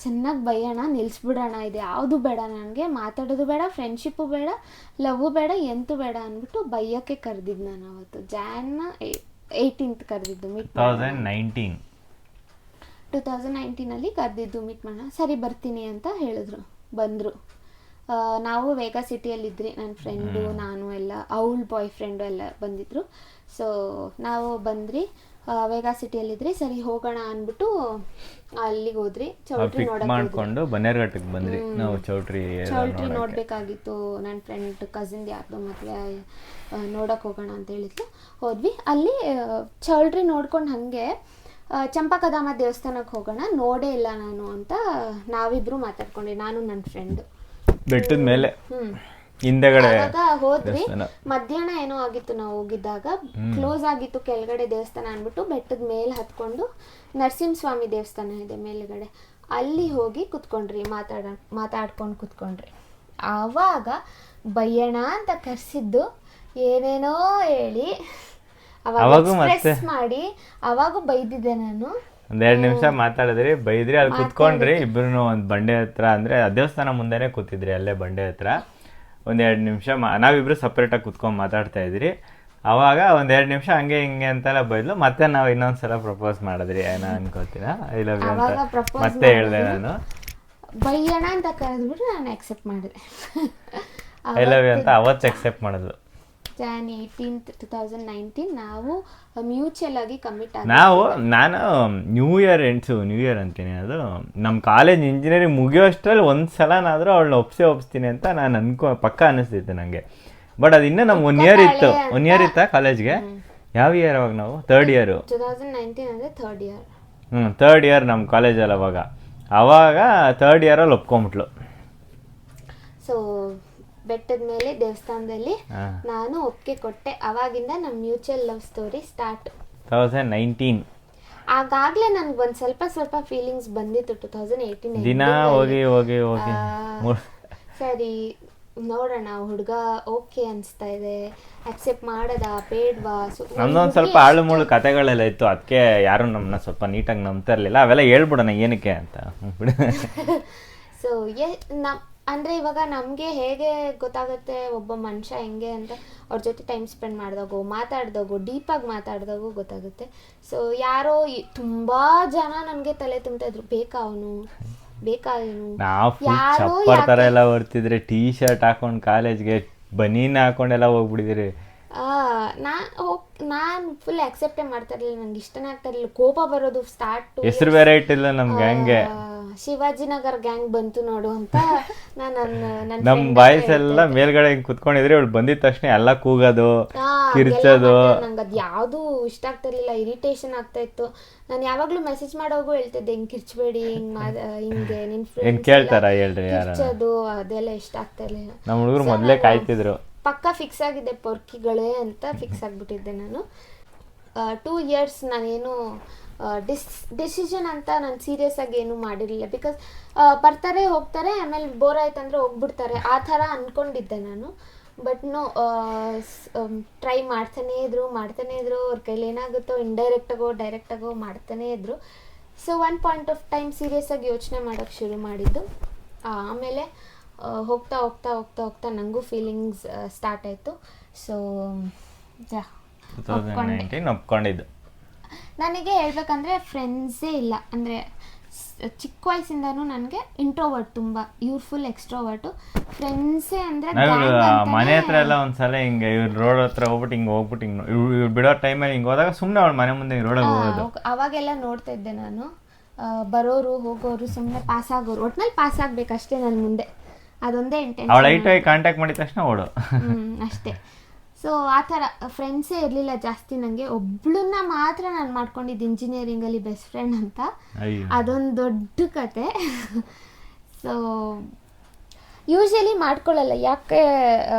ಚೆನ್ನಾಗಿ ಬೈಯೋಣ, ನಿಲ್ಲಿಸ್ಬಿಡೋಣ, ಇದು ಯಾವುದು ಬೇಡ ನನಗೆ, ಮಾತಾಡೋದು ಬೇಡ, ಫ್ರೆಂಡ್ಶಿಪ್ಪು ಬೇಡ, ಲವ್ವು ಬೇಡ, ಎಂತೂ ಬೇಡ ಅಂದ್ಬಿಟ್ಟು ಬೈಯೋಕ್ಕೆ ಕರೆದಿದ್ದು ನಾನು ಅವತ್ತು. ಜಾನ್ 18th ಕರೆದಿದ್ದು ಮೀಟ್ 2019 ಕರೆದಿದ್ದು ಮೀಟ್ ಮಾಡೋಣ. ಸರಿ ಬರ್ತೀನಿ ಅಂತ ಹೇಳಿದ್ರು, ಬಂದರು. ನಾವು ವೇಗಾ ಸಿಟಿಯಲ್ಲಿದ್ರಿ, ನನ್ನ ಫ್ರೆಂಡು ನಾನು ಎಲ್ಲ, ಅವಳ ಬಾಯ್ ಫ್ರೆಂಡು ಎಲ್ಲ ಬಂದಿದ್ದರು. ಸೊ ನಾವು ಬಂದ್ರಿ, ವೇಗಾ ಸಿಟಿಯಲ್ಲಿದ್ರಿ, ಸರಿ ಹೋಗೋಣ ಅಂದ್ಬಿಟ್ಟು ಅಲ್ಲಿಗೆ ಹೋದ್ರಿ. ಚೌಲ್ಟ್ರಿ ಮಾಡ್ಕೊಂಡು ಬನ್ನೇರ್ಘಟ್ಟಕ್ಕೆ ಬಂದ್ರಿ ನಾವು. ಚೌಲ್ಟ್ರಿ ನೋಡಬೇಕಾಗಿತ್ತು, ನನ್ನ ಫ್ರೆಂಡ್ ಕಸಿನ್ ಯಾರ್ದು ಮದುವೆ ನೋಡೋಕೆ ಹೋಗೋಣ ಅಂತ ಹೇಳಿದ್ಲು. ಹೋದ್ವಿ. ಅಲ್ಲಿ ಚೌಲ್ಟ್ರಿ ನೋಡ್ಕೊಂಡು ಹಾಗೆ ಚಂಪಕಧಾಮ ದೇವಸ್ಥಾನಕ್ಕೆ ಹೋಗೋಣ, ನೋಡೇ ಇಲ್ಲ ನಾನು ಅಂತ ನಾವಿಬ್ರು ಮಾತಾಡ್ಕೊಂಡ್ವಿ, ನಾನು ನನ್ನ ಫ್ರೆಂಡು. ಬೆಟ್ಟದ ಮೇಲೆ ಹಿಂದೆಗಡೆ ಹೋದ್ವಿ. ಮಧ್ಯಾಹ್ನ ಏನೋ ಆಗಿತ್ತು ನಾವು ಹೋಗಿದ್ದಾಗ, ಕ್ಲೋಸ್ ಆಗಿತ್ತು ಕೆಳಗಡೆ ದೇವಸ್ಥಾನ ಅಂದ್ಬಿಟ್ಟು ಬೆಟ್ಟದ ಮೇಲೆ ಹತ್ಕೊಂಡು ನರಸಿಂಹಸ್ವಾಮಿ ದೇವಸ್ಥಾನ ಇದೆ ಮೇಲ್ಗಡೆ, ಅಲ್ಲಿ ಹೋಗಿ ಕುತ್ಕೊಂಡ್ರಿ, ಮಾತಾಡ್ಕೊಂಡು ಕುತ್ಕೊಂಡ್ರಿ. ಆವಾಗ ಬಯ್ಯಣ ಅಂತ ಕರ್ಸಿದ್ದು ಏನೇನೋ ಹೇಳಿ ಅವಾಗ ಮಾಡಿ ಅವಾಗ ಬೈದಿದ್ದೆ ನಾನು. 2 ನಿಮಿಷ ಮಾತಾಡಿದ್ರಿ, ಬೈದ್ರಿ, ಅಲ್ಲಿ ಕುತ್ಕೊಂಡ್ರಿ ಇಬ್ರು ಒಂದು ಬಂಡೆ ಹತ್ರ, ಅಂದ್ರೆ ದೇವಸ್ಥಾನ ಮುಂದೆನೆ ಕೂತಿದ್ರಿ ಅಲ್ಲೇ ಬಂಡೆ ಹತ್ರ. 1-2 ನಿಮಿಷ ನಾವಿಬ್ರು ಸಪ್ರೇಟಾಗಿ ಕುತ್ಕೊಂಡು ಮಾತಾಡ್ತಾ ಇದ್ರಿ. ಅವಾಗ 1-2 ನಿಮಿಷ ಹಂಗೆ ಹಿಂಗೆ ಅಂತೆಲ್ಲ ಬೈದ್ಲು. ಮತ್ತೆ ನಾವು ಇನ್ನೊಂದ್ಸಲ ಪ್ರಪೋಸ್ ಮಾಡಿದ್ರಿ, ಏನೋ ಅನ್ಕೋತೀನ, ಐ ಲವ್ ಯು ಅಂತ ಮತ್ತೆ ಹೇಳಿದೆ ನಾನು. ಬೈಯೋಣ ಅಂತ ಕರೆದ್ಬಿಟ್ಟು ನಾನು ಅಕ್ಸೆಪ್ಟ್ ಮಾಡಿದೆ, ಐ ಲವ್ ಯು ಅಂತ ಅವತ್ತು ಅಕ್ಸೆಪ್ಟ್ ಮಾಡಿದ್ಲು. Jan 18th 2019 ನಾವು ಮ್ಯೂಚುವಲ್ ಆಗಿ ಕಮಿಟ್ ಆಗಿ ನಾನು ನ್ಯೂ ಇಯರ್ ಅಂತೀನಿ, ಅದು ನಮ್ಮ ಕಾಲೇಜ್ ಇಂಜಿನಿಯರಿಂಗ್ ಮುಗಿಯೋಷ್ಟರಲ್ಲಿ ಒಂದ್ಸಲನಾದ್ರೂ ಅವಳನ್ನ ಒಪ್ಸ್ತೀನಿ ಅಂತ ನಾನು ಪಕ್ಕ ಅನಿಸ್ತಿತ್ತು ನನಗೆ. ಬಟ್ ಅದು ಇನ್ನೂ ನಮ್ಗೆ 1 ಇಯರ್ ಇತ್ತು. 1 ಇಯರ್ ಇತ್ತಾ ಕಾಲೇಜ್ಗೆ? ಯಾವ ಇಯರ್ ಅವಾಗ ನಾವು? 3rd year. 2019 ಅಂದರೆ 3rd ಇಯರ್. 3rd ಇಯರ್ ನಮ್ಮ ಕಾಲೇಜಲ್ಲಿ. ಅವಾಗ 3rd ಇಯರಲ್ಲಿ ಒಪ್ಕೊಂಬಿಟ್ಲು. ಸೊ ಬೆಟ್ಟದ ಮೇಲೆ ದೇವಸ್ಥಾನದಲ್ಲಿ ನಾನು ಒಪ್ಪಿಗೆ ಕೊಟ್ಟೆ. ಅವಾಗಿಂದ ನಮ್ಮ ಮ್ಯೂಚುವಲ್ ಲವ್ ಸ್ಟೋರಿ ಸ್ಟಾರ್ಟ್ 2019. ಆಗಾಗ್ಲೇ ನನ್ಗೆ ಒಂದು ಸ್ವಲ್ಪ ಫೀಲಿಂಗ್ಸ್ ಬಂದಿತ್ತು 2018 ದಿನ ಹೋಗಿ ಸರಿ ನೋಡೋಣ, ಹುಡುಗ ಓಕೆ ಅನಿಸ್ತಾ ಇದೆ, ಅಕ್ಸೆಪ್ಟ್ ಮಾಡೋದ ಬೇಡವಾ. ನಮ್ದೊಂದು ಸ್ವಲ್ಪ ಆಳು ಮುಳು ಕತೆಗಳೆಲ್ಲ ಇತ್ತು, ಅದಕ್ಕೆ ಯಾರು ನಮ್ಮನ್ನ ಸ್ವಲ್ಪ ನೀಟಾಗಿ ನಂಬ್ತಾ ಇರಲಿಲ್ಲ. ಅವೆಲ್ಲ ಹೇಳ್ಬಿಡೋಣ ಏನಕ್ಕೆ ಅಂತ. ಸೊ ಅಂದರೆ ಇವಾಗ ನಮಗೆ ಹೇಗೆ ಗೊತ್ತಾಗುತ್ತೆ ಒಬ್ಬ ಮನುಷ್ಯ ಹೆಂಗೆ ಅಂತ, ಅವ್ರ ಜೊತೆ ಟೈಮ್ ಸ್ಪೆಂಡ್ ಮಾಡಿದಾಗೋ, ಮಾತಾಡಿದಾಗೋ, ಡೀಪಾಗಿ ಮಾತಾಡಿದಾಗೋ ಗೊತ್ತಾಗುತ್ತೆ. ಸೊ ಯಾರೋ ತುಂಬ ಜನ ನನಗೆ ತಲೆ ತುಂಬ್ತಾ ಇದ್ರು, ಬೇಕಾ ಅವನು ಎಲ್ಲ ಬರ್ತಿದ್ರೆ, ಟೀ ಶರ್ಟ್ ಹಾಕೊಂಡು ಕಾಲೇಜ್ಗೆ ಬನೀನ್ ಹಾಕೊಂಡೆಲ್ಲ ಹೋಗ್ಬಿಟ್ಟಿದ್ರಿ. ನಾನು ಫುಲ್ ಅಕ್ಸೆಪ್ಟೇ ಮಾಡ್ತಾ ಇರಲಿಲ್ಲ, ನಂಗೆ ಇಷ್ಟನೇ ಆಗ್ತಾ ಇರಲಿಲ್ಲ. ಕೋಪ ಬರೋದು ಸ್ಟಾರ್ಟ್. ಹೆಸರು ಬೇರೆ ಇಟ್ಟಿಲ್ಲ ನಮ್ ಗ್ಯಾಂಗ್ಗೆ, ಶಿವಾಜಿನಗರ್ ಗ್ಯಾಂಗ್ ಬಂತು ನೋಡು ಅಂತ. ನಮ್ ಬಾಯ್ಸ್ ಎಲ್ಲ ಮೇಲ್ಗಡೆ ಕುತ್ಕೊಂಡಿದ್ರಿ, ಅವಳು ಬಂದಿದ ತಕ್ಷಣ ಎಲ್ಲ ಕೂಗೋದು, ಕಿರ್ಚೋದು. ನಂಗೆ ಅದು ಯಾವ್ದು ಇಷ್ಟ ಆಗ್ತಾ ಇರ್ಲಿಲ್ಲ, ಇರಿಟೇಷನ್ ಆಗ್ತಾ ಇತ್ತು. ನಾನು ಯಾವಾಗ್ಲೂ ಮೆಸೇಜ್ ಮಾಡೋಗು ಹೇಳ್ತಿದ್ದೆ, ಹಿಂಗ್ ಕಿರ್ಚ್ಬೇಡಿ, ಹಿಂಗೆ ನಿನ್ ಫ್ರೆಂಡ್ಸ್ ಕೇಳ್ತಾರ ಹೇಳ್ರಿ ಕಿರ್ಚೋದು ಅದೆಲ್ಲ ಇಷ್ಟ ಆಗ್ತಾ ಇರ್ಲಿಲ್ಲ. ನಮ್ಮ ಹುಡುಗರು ಮೊದ್ಲೇ ಕಾಯ್ತಿದ್ರು. ಪಕ್ಕ ಫಿಕ್ಸ್ ಆಗಿದೆ ಪೊರ್ಕಿಗಳೇ ಅಂತ ಫಿಕ್ಸ್ ಆಗಿಬಿಟ್ಟಿದ್ದೆ ನಾನು. 2 years ನಾನೇನು ಡಿಸಿಷನ್ ಅಂತ ನಾನು ಸೀರಿಯಸ್ ಆಗಿ ಏನು ಮಾಡಿರಲಿಲ್ಲ. ಬಿಕಾಸ್ ಬರ್ತಾರೆ ಹೋಗ್ತಾರೆ, ಆಮೇಲೆ ಬೋರ್ ಆಯ್ತಂದ್ರೆ ಹೋಗ್ಬಿಡ್ತಾರೆ, ಆ ಥರ ಅಂದ್ಕೊಂಡಿದ್ದೆ ನಾನು. ಬಟ್ ನೋ, ಟ್ರೈ ಮಾಡ್ತಾನೇ ಇದ್ರು. ಅವ್ರ ಕೈಲಿ ಏನಾಗುತ್ತೋ ಇಂಡೈರೆಕ್ಟಾಗೋ ಡೈರೆಕ್ಟಾಗೋ ಮಾಡ್ತಾನೇ ಇದ್ರು. So one point of time serious ಆಗಿ ಯೋಚನೆ ಮಾಡೋಕ್ಕೆ ಶುರು ಮಾಡಿದ್ದು. ಆಮೇಲೆ ಹೋಗ್ತಾ ಹೋಗ್ತಾ ಹೋಗ್ತಾ ಹೋಗ್ತಾ ನನಗೂ ಫೀಲಿಂಗ್ಸ್ ಸ್ಟಾರ್ಟ್ ಆಯಿತು. ಸೊ ಒಪ್ಕೊಂಡಿದ್ದು. ನನಗೆ ಹೇಳ್ಬೇಕಂದ್ರೆ ಫ್ರೆಂಡ್ಸೇ ಇಲ್ಲ. ಅಂದರೆ ಚಿಕ್ಕ ವಯಸ್ಸಿಂದನೂ ನನಗೆ ಇಂಟ್ರೋವರ್ಟ್, ತುಂಬ ಇವ್ರು ಫುಲ್ ಎಕ್ಸ್ಟ್ರೋವರ್ಟು. ಫ್ರೆಂಡ್ಸೇ ಅಂದರೆ ಮನೆ ಹತ್ರ ಎಲ್ಲ ಒಂದ್ಸಲ ಹಿಂಗೆ ಇವ್ರು ರೋಡ್ ಹತ್ರ ಹೋಗ್ಬಿಟ್ಟು ಹಿಂಗೆ ಇವ್ರು ಬಿಡೋ ಟೈಮಲ್ಲಿ ಹಿಂಗೆ ಹೋದಾಗ ಸುಮ್ಮನೆ ಅವ್ಳ ಮನೆ ಮುಂದೆ ರೋಡ್ ಹೋಗೋದು. ಅವಾಗೆಲ್ಲ ನೋಡ್ತಾ ಇದ್ದೆ ನಾನು, ಬರೋರು ಹೋಗೋರು ಸುಮ್ಮನೆ ಪಾಸ್ ಆಗೋರು, ಒಟ್ನಲ್ಲಿ ಪಾಸ್ ಆಗ್ಬೇಕಷ್ಟೇ ನನ್ನ ಮುಂದೆ, ಅದೊಂದೇ ಇಂಟೆನ್ಷನ್. ಅವಳ ಲೈಟ್ ಆಗಿ ಕಾಂಟ್ಯಾಕ್ಟ್ ಮಾಡಿದ ತಕ್ಷಣ ಓಡು ಅಷ್ಟೇ. ಸೊ ಆ ಥರ ಫ್ರೆಂಡ್ಸೇ ಇರಲಿಲ್ಲ ಜಾಸ್ತಿ. ನನಗೆ ಒಬ್ಳನ್ನ ಮಾತ್ರ ನಾನು ಮಾಡ್ಕೊಂಡಿದ್ದು ಇಂಜಿನಿಯರಿಂಗಲ್ಲಿ ಬೆಸ್ಟ್ ಫ್ರೆಂಡ್ ಅಂತ, ಅದೊಂದು ದೊಡ್ಡ ಕತೆ. ಸೊ ಯೂಶಲಿ ಮಾಡ್ಕೊಳ್ಳಲ್ಲ, ಯಾಕೆ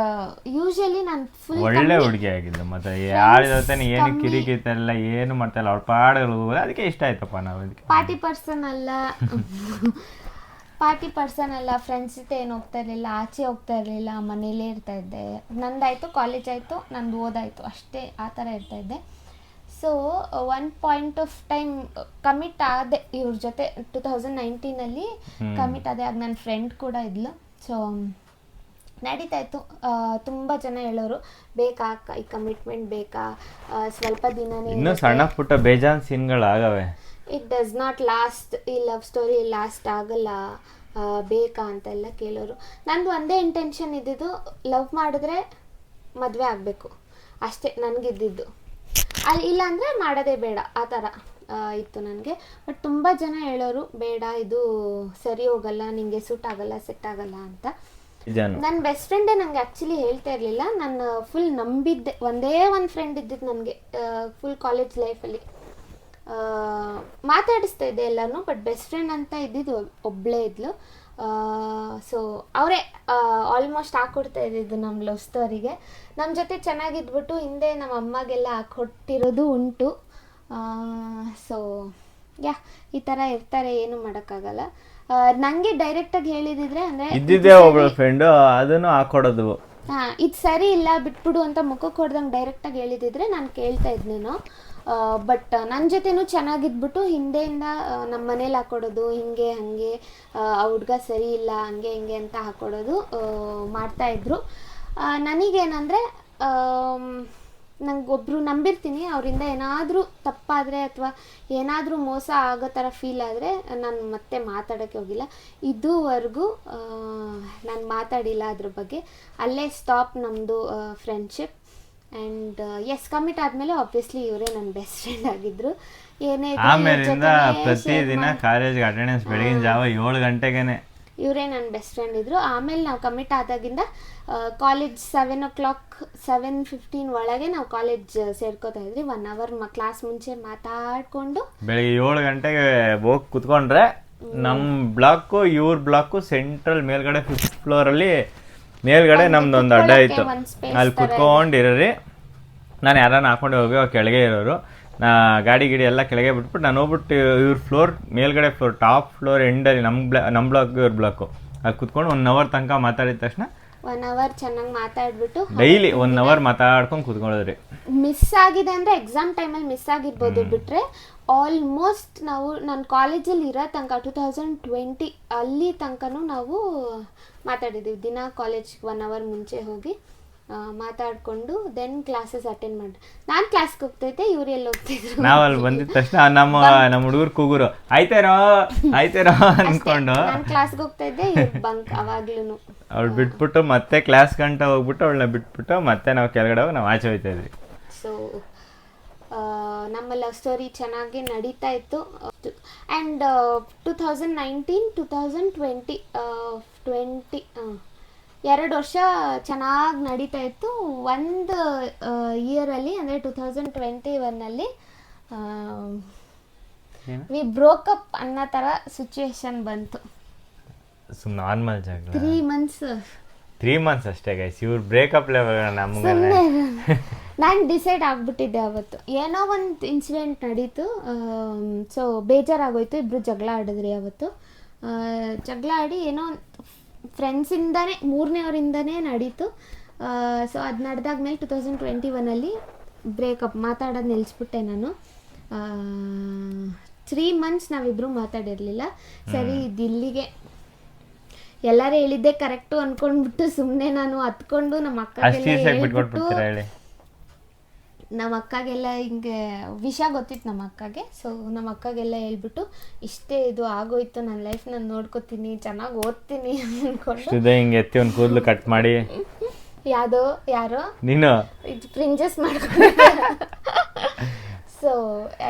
ಯೂಶಲಿ ನಾನು ಫುಲ್ ಒಳ್ಳೆ ಹುಡುಗಿ ಆಗಿದ್ದು, ಮತ್ತೆ ಯಾರ ಜೊತೆ ಏನು ಕಿರಿಕಿತೆಲ್ಲ ಏನು ಮಾಡ್ತಾಯಿಲ್ಲ, ಅವ್ಳ ಪಾಡಗಳು, ಅದಕ್ಕೆ ಇಷ್ಟ ಆಯ್ತಪ್ಪ. ನಾವು ಪಾರ್ಟಿ ಪರ್ಸನ್ ಅಲ್ಲ, ಪಾರ್ಟಿ ಪರ್ಸನ್ ಅಲ್ಲ, ಫ್ರೆಂಡ್ಸ್ ಜೊತೆ ಏನು ಹೋಗ್ತಾ ಇರಲಿಲ್ಲ, ಆಚೆ ಹೋಗ್ತಾ ಇರಲಿಲ್ಲ, ಮನೇಲೇ ಇರ್ತಾ ಇದ್ದೆ. ನಂದಾಯಿತು ಕಾಲೇಜ್ ಆಯಿತು, ನಂದು ಓದಾಯಿತು ಅಷ್ಟೇ, ಆ ಥರ ಇರ್ತಾ ಇದ್ದೆ. So one point of time commit ಆದೆ ಇವ್ರ ಜೊತೆ 2019 ಕಮಿಟ್ ಆದೆ. ಆಗ ನನ್ನ ಫ್ರೆಂಡ್ ಕೂಡ ಇದ್ಲು. ಸೊ ನಡೀತಾ ಇತ್ತು. ತುಂಬ ಜನ ಹೇಳೋರು, ಬೇಕಾ ಈ ಕಮಿಟ್ಮೆಂಟ್ ಬೇಕಾ, ಸ್ವಲ್ಪ ದಿನನೇ ಇನ್ನೂ ಸಣ್ಣ ಪುಟ್ಟ ಬೇಜಾನ್ ಸೀನ್ಗಳಾಗವೆ, ಇಟ್ ಡಸ್ ನಾಟ್ ಲಾಸ್ಟ್, ಈ ಲವ್ ಸ್ಟೋರಿ ಲಾಸ್ಟ್ ಆಗಲ್ಲ, ಬೇಕಾ ಅಂತೆಲ್ಲ ಕೇಳೋರು. ನಂದು ಒಂದೇ ಇಂಟೆನ್ಷನ್ ಇದ್ದಿದ್ದು, ಲವ್ ಮಾಡಿದ್ರೆ ಮದುವೆ ಆಗಬೇಕು ಅಷ್ಟೇ ನನಗಿದ್ದಿದ್ದು. ಇಲ್ಲ ಅಂದರೆ ಮಾಡೋದೇ ಬೇಡ, ಆ ಥರ ಇತ್ತು ನನಗೆ. ಬಟ್ ತುಂಬ ಜನ ಹೇಳೋರು, ಬೇಡ ಇದು ಸರಿ ಹೋಗಲ್ಲ, ನಿಂಗೆ ಸೂಟ್ ಆಗಲ್ಲ, ಸೆಟ್ ಆಗಲ್ಲ ಅಂತ. ನನ್ನ ಬೆಸ್ಟ್ ಫ್ರೆಂಡೇ ನನಗೆ ಆ್ಯಕ್ಚುಲಿ ಹೇಳ್ತಾ ಇರಲಿಲ್ಲ. ನಾನು ಫುಲ್ ನಂಬಿದ್ದೆ, ಒಂದೇ ಒಂದು ಫ್ರೆಂಡ್ ಇದ್ದಿದ್ದು ನನಗೆ ಫುಲ್ ಕಾಲೇಜ್ ಲೈಫಲ್ಲಿ. ಮಾತಾಡಿಸ್ತಾ ಇದ್ದೆ ಎಲ್ಲರೂ, ಬಟ್ ಬೆಸ್ಟ್ ಫ್ರೆಂಡ್ ಅಂತ ಇದ್ದಿದ್ದು ಒಬ್ಬಳೇ ಇದ್ಲು. ಸೊ ಅವರೇ ಆಲ್ಮೋಸ್ಟ್ ಹಾಕ್ಕೊಡ್ತಾ ಇದ್ದಿದ್ದು ನಮ್ಮ ಲವ್ ಸ್ಟೋರಿಗೆ. ನಮ್ಮ ಜೊತೆ ಚೆನ್ನಾಗಿದ್ಬಿಟ್ಟು ಹಿಂದೆ ನಮ್ಮ ಅಮ್ಮಗೆಲ್ಲ ಹಾಕ್ಕೊಟ್ಟಿರೋದು ಉಂಟು. ಸೊ ಈ ಥರ ಇರ್ತಾರೆ, ಏನು ಮಾಡೋಕ್ಕಾಗಲ್ಲ. ನನಗೆ ಡೈರೆಕ್ಟಾಗಿ ಹೇಳಿದಿದ್ರೆ ಅಂದರೆ ಇದ್ದಿದ್ದೇ ಒಬ್ಬಳ ಫ್ರೆಂಡು, ಅದನ್ನು ಹಾಕ್ಕೊಡೋದು. ಇದು ಸರಿ ಇಲ್ಲ ಬಿಟ್ಬಿಡು ಅಂತ ಮುಖಕ್ಕೆ ಹೊಡೆದಂಗೆ ಡೈರೆಕ್ಟಾಗಿ ಹೇಳಿದಿದ್ರೆ ನಾನು ಕೇಳ್ತಾ ಇದ್ನೇನೋ. ಬಟ್ ನನ್ನ ಜೊತೆನೂ ಚೆನ್ನಾಗಿದ್ಬಿಟ್ಟು ಹಿಂದೆಯಿಂದ ನಮ್ಮ ಮನೇಲಿ ಹಾಕ್ಕೊಡೋದು, ಹಿಂಗೆ ಹಾಗೆ ಹುಡ್ಗ ಸರಿ ಇಲ್ಲ ಹಂಗೆ ಹಿಂಗೆ ಅಂತ ಹಾಕ್ಕೊಡೋದು ಮಾಡ್ತಾಯಿದ್ರು. ನನಗೇನಂದರೆ ನಂಗೊಬ್ಬರು ನಂಬಿರ್ತೀನಿ, ಅವರಿಂದ ಏನಾದರೂ ತಪ್ಪಾದರೆ ಅಥವಾ ಏನಾದರೂ ಮೋಸ ಆಗೋ ಥರ ಫೀಲ್ ಆದರೆ ನಾನು ಮತ್ತೆ ಮಾತಾಡೋಕ್ಕೆ ಹೋಗಿಲ್ಲ. ಇದುವರೆಗೂ ನಾನು ಮಾತಾಡಿಲ್ಲ ಅದ್ರ ಬಗ್ಗೆ. ಅಲ್ಲೇ ಸ್ಟಾಪ್ ನಮ್ಮದು ಫ್ರೆಂಡ್ಶಿಪ್. ಆ್ಯಂಡ್ ಎಸ್, ಕಮಿಟ್ ಆದಮೇಲೆ ಆಬ್ವಿಯಸ್ಲಿ ಇವರೇ ನನ್ನ ಬೆಸ್ಟ್ ಫ್ರೆಂಡ್ ಆಗಿದ್ದರು. ಏನೇ ಆಮೇಲಿಂದ ಪ್ರತಿದಿನ ಕಾಲೇಜ್ಗೆ ಅಟೆಂಡೆನ್ಸ್ ಬೆಳಗಿನ ಜಾವ 7 ಗಂಟೆಗೇನೆ ಇವರೇ ನನ್ನ ಬೆಸ್ಟ್ ಫ್ರೆಂಡ್ ಇದ್ದರು. ಆಮೇಲೆ ನಾವು ಕಮಿಟ್ ಆದಾಗಿಂದ ಕಾಲೇಜ್ 7 o'clock 7:15 ಒಳಗೆ ನಾವು ಕಾಲೇಜ್ ಸೇರ್ಕೋತಾ ಇದ್ರಿ. 1 hour ಕ್ಲಾಸ್ ಮುಂಚೆ ಮಾತಾಡಿಕೊಂಡು ಬೆಳಿಗ್ಗೆ 7 ಗಂಟೆಗೆ ಹೋಗಿ ಕುತ್ಕೊಂಡ್ರೆ ನಮ್ಮ ಬ್ಲಾಕು ಇವ್ರ ಬ್ಲಾಕು ಸೆಂಟ್ರಲ್ ಮೇಲ್ಗಡೆ 5th ಫ್ಲೋರಲ್ಲಿ ಮೇಲ್ಗಡೆ ನಮ್ದೊಂದು ಅಡ್ಡ ಇತ್ತು, ಅಲ್ಲಿ ಕುತ್ಕೊಂಡಿರೋರಿ. ನಾನು ಯಾರನ್ನ ಹಾಕೊಂಡು ಹೋಗಿ ಕೆಳಗೆ ಇರೋರು, ಗಾಡಿ ಗಿಡಿ ಎಲ್ಲ ಕೆಳಗೆ ಬಿಟ್ಬಿಟ್ಟು ನಾನು ಹೋಗ್ಬಿಟ್ಟು ಇವ್ರ ಫ್ಲೋರ್ ಮೇಲ್ಗಡೆ ಫ್ಲೋರ್ ಟಾಪ್ ಫ್ಲೋರ್ ಎಂಡಲ್ಲಿ ನಮ್ಮ ಬ್ಲಾಕ್ ಇವ್ರ ಬ್ಲಾಕು ಅಲ್ಲಿ ಕುತ್ಕೊಂಡು 1 hour ತನಕ ಮಾತಾಡಿದ ತಕ್ಷಣ 1 hour ಚೆನ್ನಾಗಿ ಮಾತಾಡ್ಬಿಟ್ಟು ಡೈಲಿ 1 hour ಮಾತಾಡ್ಕೊಂಡು ಕುತ್ಕೊಳ್ಳೋದ್ರಿ. ಮಿಸ್ ಆಗಿದೆ ಅಂದರೆ ಎಕ್ಸಾಮ್ ಟೈಮಲ್ಲಿ ಮಿಸ್ ಆಗಿರ್ಬೋದು, ಬಿಟ್ಟರೆ ಆಲ್ಮೋಸ್ಟ್ ನಾವು ನನ್ನ ಕಾಲೇಜಲ್ಲಿ ಇರೋ ತನಕ 2020 ಅಲ್ಲಿ ತನಕನೂ ನಾವು ಮಾತಾಡಿದ್ದೀವಿ. ದಿನ ಕಾಲೇಜ್ಗೆ 1 hour ಮುಂಚೆ ಹೋಗಿ ಮಾತಾಡಿಕೊಂಡು ದೆನ್ ಕ್ಲಾಸಸ್ ಅಟೆಂಡ್ ಮಾಡಿ. ನಾನು ಕ್ಲಾಸ್ಗೆ ಹೋಗ್ತೈತೆ, ಇವ್ರು ಎಲ್ಲಿ ಹೋಗ್ತಿದ್ರು. ನಾವು ಅಲ್ಲಿ ಬಂದಿದ ತಕ್ಷಣ ನಮ್ಮ ಹುಡುಗರು ಕೂಗುರು ಆಯ್ತೇನೋ ಅನ್ಕೊಂಡು ನಾನು ಕ್ಲಾಸ್ಗೆ ಹೋಗ್ತಾ ಇದ್ದೆ, ಇವ್ರು ಬಂಕ್ ಅವಾಗ್ಲೂ. ಅವ್ಳು ಬಿಟ್ಬಿಟ್ಟು ಮತ್ತೆ ಕ್ಲಾಸ್ ಗಂಟ ಹೋಗ್ಬಿಟ್ಟು ಅವಳನ್ನ ಬಿಟ್ಬಿಟ್ಟು ಮತ್ತೆ ನಾವು ಕೆಳಗಡೆ ಹೋಗಿ ನಾವು ಆಚೆ ಹೋಗ್ತಾ ಇದ್ವಿ. ಸೊ ನಮ್ಮ ಲವ್ ಸ್ಟೋರಿ ಚೆನ್ನಾಗಿ ನಡೀತಾ ಇತ್ತು. ಆ್ಯಂಡ್ 2019 2020 2 ವರ್ಷ ಚೆನ್ನಾಗಿ ನಡೀತಾ ಇತ್ತು. ಒಂದು ಇಯರಲ್ಲಿ ಅಂದರೆ 2021 ವಿ ಬ್ರೋಕಪ್ ಅನ್ನೋ ಥರ ಸಿಚುವೇಶನ್ ಬಂತು. ನಾರ್ಮಲ್ ಜಗಳ 3 months ಅಷ್ಟೇ ಗೈಸ್. ಇವ್ರು ಬ್ರೇಕಪ್ ಲೆವೆಲ್ ನಮ್ಗೆ ನಾನು ಡಿಸೈಡ್ ಆಗಿಬಿಟ್ಟಿದ್ದೆ ಅವತ್ತು. ಏನೋ ಒಂದು ಇನ್ಸಿಡೆಂಟ್ ನಡೀತು. ಸೊ ಬೇಜಾರಾಗೋಯ್ತು, ಇಬ್ಬರು ಜಗಳ ಆಡಿದ್ರಿ ಅವತ್ತು. ಜಗಳ ಆಡಿ ಏನೋ ಫ್ರೆಂಡ್ಸಿಂದನೇ 3ನೇವರಿಂದನೇ ನಡೀತು. ಸೊ ಅದು ನಡೆದಾದ್ಮೇಲೆ 2021 ಬ್ರೇಕಪ್, ಮಾತಾಡೋದು ನಿಲ್ಲಿಸ್ಬಿಟ್ಟೆ ನಾನು. 3 months ನಾವಿಬ್ಬರು ಮಾತಾಡಿರಲಿಲ್ಲ. ಸರಿ ಇಲ್ಲಿಗೆ ಎಲ್ಲರೂ ಹೇಳಿದ್ದೆ ಕರೆಕ್ಟು ಅಂದ್ಕೊಂಡ್ಬಿಟ್ಟು ಸುಮ್ಮನೆ ನಾನು ಹತ್ಕೊಂಡು ನಮ್ಮ ಅಕ್ಕಗೆಲ್ಲ ಹಿಂಗೆ ವಿಷಯ ಗೊತ್ತಿತ್ತು ನಮ್ಮ ಅಕ್ಕಗೆ. ಸೊ ನಮ್ಮ ಅಕ್ಕಗೆಲ್ಲ ಹೇಳ್ಬಿಟ್ಟು ಇಷ್ಟೇ ಇದು ಆಗೋಯ್ತು, ನನ್ನ ಲೈಫ್ ನಾನು ನೋಡ್ಕೋತೀನಿ, ಚೆನ್ನಾಗಿ ಓದ್ತೀನಿ ಅಂದ್ಕೊಂಡು ಹಿಂಗೆ ಎತ್ತಿ ಒಂದು ಕೂದಲು ಕಟ್ ಮಾಡಿ ಯಾರೋ ನೀನು ಇದು ಪ್ರಿಂಜಸ್ ಮಾಡ್ಕೊಂಡು ಸೊ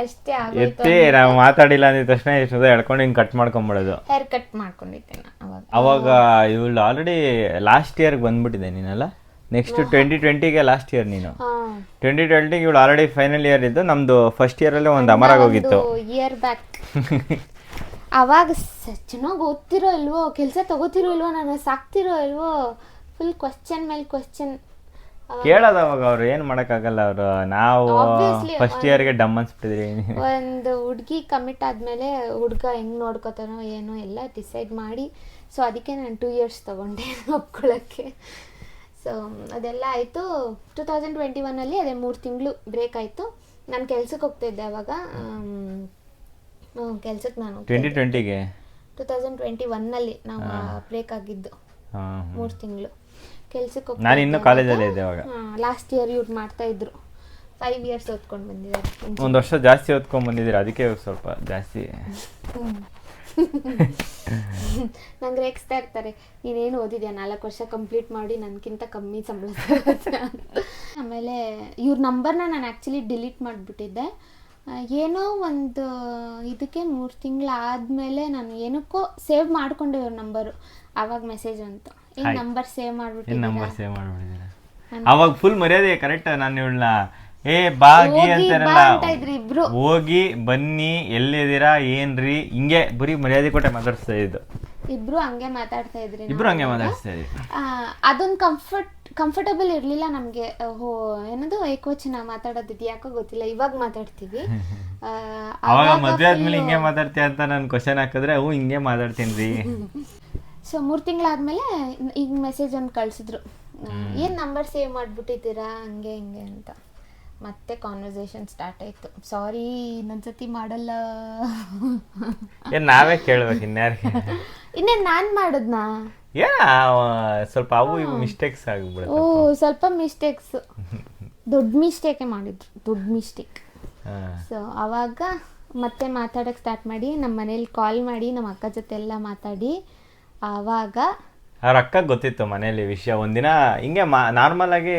ಅಷ್ಟೇ ಆಗೋಯ್ತು. ನಾವು ಮಾತಾಡಿಲ್ಲ ಅಂದಿದ ತಕ್ಷಣ ಎಷ್ಟು ಎಳ್ಕೊಂಡು ಹಿಂಗೆ ಕಟ್ ಮಾಡ್ಕೊಂಬಿಡೋದು. ಹೇರ್ ಕಟ್ ಮಾಡ್ಕೊಂಡಿದ್ದೆ ನಾನು ಅವಾಗ ಇವಳು ಆಲ್ರೆಡಿ ಲಾಸ್ಟ್ ಇಯರ್ಗೆ ಬಂದ್ಬಿಟ್ಟಿದೆ ನೀನಲ್ಲ. ನೆಕ್ಸ್ಟ್ 2020ಗೆ ಲಾಸ್ಟ್ ಇಯರ್ ನೀನು. 2020ಗೆ ಇವಳು ಆಲ್ರೆಡಿ ಫೈನಲ್ ಇಯರ್ ಇದ್ದು, ನಮ್ದು ಫಸ್ಟ್ ಇಯರಲ್ಲೇ ಒಂದು ಅಮರಾಗ ಹೋಗಿತ್ತು. ಇಯರ್ ಬ್ಯಾಕ್ ಅವಾಗ ಚೆನ್ನಾಗಿ ಓದ್ತಿರೋ ಇಲ್ವೋ, ಕೆಲಸ ತಗೋತಿರೋ ಇಲ್ವೋ, ನಾನು ಸಾಕ್ತಿರೋ ಇಲ್ವೋ, ಫುಲ್ ಕ್ವಶ್ಚನ್ ಮೇಲೆ ಕ್ವಶ್ಚನ್. ಕೇಳೋದು ಅವಾಗ ಅವ್ರು ಏನು ಮಾಡೋಕ್ಕಾಗಲ್ಲ ಅವರು. ನಾವು Obviously, ಫಸ್ಟ್ ಇಯರ್ಗೆ ಡಮ್ ಅನ್ಸ್ಬಿಟ್ಟಿದ್ರಿ. ಒಂದು ಹುಡುಗಿ ಕಮಿಟ್ ಆದಮೇಲೆ ಹುಡುಗ ಹೆಂಗೆ ನೋಡ್ಕೋತಾನೋ ಏನೋ ಎಲ್ಲ ಡಿಸೈಡ್ ಮಾಡಿ, ಸೊ ಅದಕ್ಕೆ ನಾನು 2 years ತೊಗೊಂಡೆ ಒಪ್ಕೊಳ್ಳೋಕ್ಕೆ. ಸೊ ಅದೆಲ್ಲ ಆಯಿತು. 2021 ಅದೇ 3 ತಿಂಗಳು ಬ್ರೇಕ್ ಆಯಿತು. ನಾನು ಕೆಲ್ಸಕ್ಕೆ ಹೋಗ್ತಾಯಿದ್ದೆ ಅವಾಗ. ಕೆಲ್ಸಕ್ಕೆ ನಾನು 2020ಗೆ 2021 ನಾವು ಬ್ರೇಕ್ ಆಗಿದ್ದು 3 ತಿಂಗಳು ಕೆಲ್ಸಕ್ಕೆ ನಾನು ಇನ್ನೂ ಕಾಲೇಜಲ್ಲೇ ಇದ್ದೆ ಅವಾಗ. ಲಾಸ್ಟ್ ಇಯರ್ ಇವ್ರು ಮಾಡ್ತಾ ಇದ್ರು. 5 years ಓದ್ಕೊಂಡು ಬಂದಿದ್ದಾರೆ. 1 ವರ್ಷ ಜಾಸ್ತಿ ಓದ್ಕೊಂಡು ಬಂದಿದ್ದೀರಿ, ಅದಕ್ಕೆ ಸ್ವಲ್ಪ ಜಾಸ್ತಿ. ನಂಗೆ ರೇಗಿಸ್ತಾ ಇರ್ತಾರೆ, ನೀನೇನು ಓದಿದ್ಯಾ 4 ವರ್ಷ ಕಂಪ್ಲೀಟ್ ಮಾಡಿ ನನಗಿಂತ ಕಮ್ಮಿ ಸಂಬಳ. ಆಮೇಲೆ ಇವ್ರ ನಂಬರ್ನ ನಾನು ಆ್ಯಕ್ಚುಲಿ ಡಿಲೀಟ್ ಮಾಡಿಬಿಟ್ಟಿದ್ದೆ. ಏನೋ ಒಂದು ಇದಕ್ಕೆ 3 ತಿಂಗಳಾದಮೇಲೆ ನಾನು ಏನಕ್ಕೋ ಸೇವ್ ಮಾಡಿಕೊಂಡೆ ಇವ್ರ ನಂಬರು. ಆವಾಗ ಮೆಸೇಜ್ ಅಂತ, ಈ ನಂಬರ್ ಸೇವ್ ಮಾಡಿಬಿಟ್ಟಿದ್ದೀರಾ. ಅವಾಗ ಫುಲ್ ಮರ್ಯಾದೆ ಕರೆಕ್ಟ್. ನಾನು ಇವಳನ್ನ ಬಾಗಿ ಅಂತಾರಲ್ಲ, ಹೋಗಿ ಬನ್ನಿ ಎಲ್ಲಿದ್ದೀರಾ ಏನ್ರಿ ಹಿಂಗೆ ಬರೀ ಮರ್ಯಾದೆ ಕೊಟ್ಟೆ ಮಾತಾಡ್ಸ್ತಾ ಇದ್ದು. ಇಬ್ರು ಹಂಗೆ ಮಾತಾಡ್ತಾ ಇದ್ರಿ. ಅದೊಂದು ಕಂಫರ್ಟಬಲ್ ಇರ್ಲಿಲ್ಲ ನಮ್ಗೆ. ಏನದು ಏಕವಚನ ಮಾತಾಡೋದು ಯಾಕೋ ಗೊತ್ತಿಲ್ಲ, ಇವಾಗ ಮಾತಾಡ್ತೀವಿ. ಅವಾಗ ಮದ್ವೆ ಆದ್ಮೇಲೆ ಹಿಂಗೆ ಮಾತಾಡ್ತೀಯ ಅಂತ ನಾನು ಕ್ವಶನ್ ಹಾಕಿದ್ರೆ ಹಿಂಗೆ ಮಾತಾಡ್ತೀನಿ. ಸೊ 3 ತಿಂಗಳಾದ್ಮೇಲೆ ಈಗ ಮೆಸೇಜ್ ಒಂದು ಕಳ್ಸಿದ್ರು, ಏನ್ ನಂಬರ್ ಸೇವ್ ಮಾಡ್ಬಿಟ್ಟಿದ್ದೀರಾ ಹಂಗೆ ಹಿಂಗೆ ಅಂತ. ಮತ್ತೆ ಕಾನ್ವರ್ಸೇಷನ್ ಸ್ಟಾರ್ಟ್ ಆಯ್ತು. ಸಾರಿ ಇನ್ನೊಂದ್ಸತಿ ಮಾಡಲ್ಲ. ನಾವೇ ಕೇಳ್ಬೇಕು ಇನ್ಯಾರಿಗೆ. ಇನ್ನೇನು ನಾನು ಮಾಡಿದ್ನಾ? ಸ್ವಲ್ಪ ಅವು ಇವು ಮಿಸ್ಟೇಕ್ಸ್ ಆಗ್ಬಿಡುತ್ತೆ. ಸ್ವಲ್ಪ ಮಿಸ್ಟೇಕ್ಸ್, ದೊಡ್ಡ ಮಿಸ್ಟೇಕೇ ಮಾಡಿದ್ರು, ದೊಡ್ಡ ಮಿಸ್ಟೇಕ್. ಸೊ ಅವಾಗ ಮತ್ತೆ ಮಾತಾಡೋಕ್ಕೆ ಸ್ಟಾರ್ಟ್ ಮಾಡಿ, ನಮ್ಮ ಮನೇಲಿ ಕಾಲ್ ಮಾಡಿ ನಮ್ಮ ಅಕ್ಕ ಜೊತೆ ಎಲ್ಲ ಮಾತಾಡಿ. ಆವಾಗ ಅವ್ರ ಅಕ್ಕಗೆ ಗೊತ್ತಿತ್ತು ಮನೇಲಿ ವಿಷಯ. ಒಂದಿನ ಹಿಂಗೆ ನಾರ್ಮಲ್ ಆಗಿ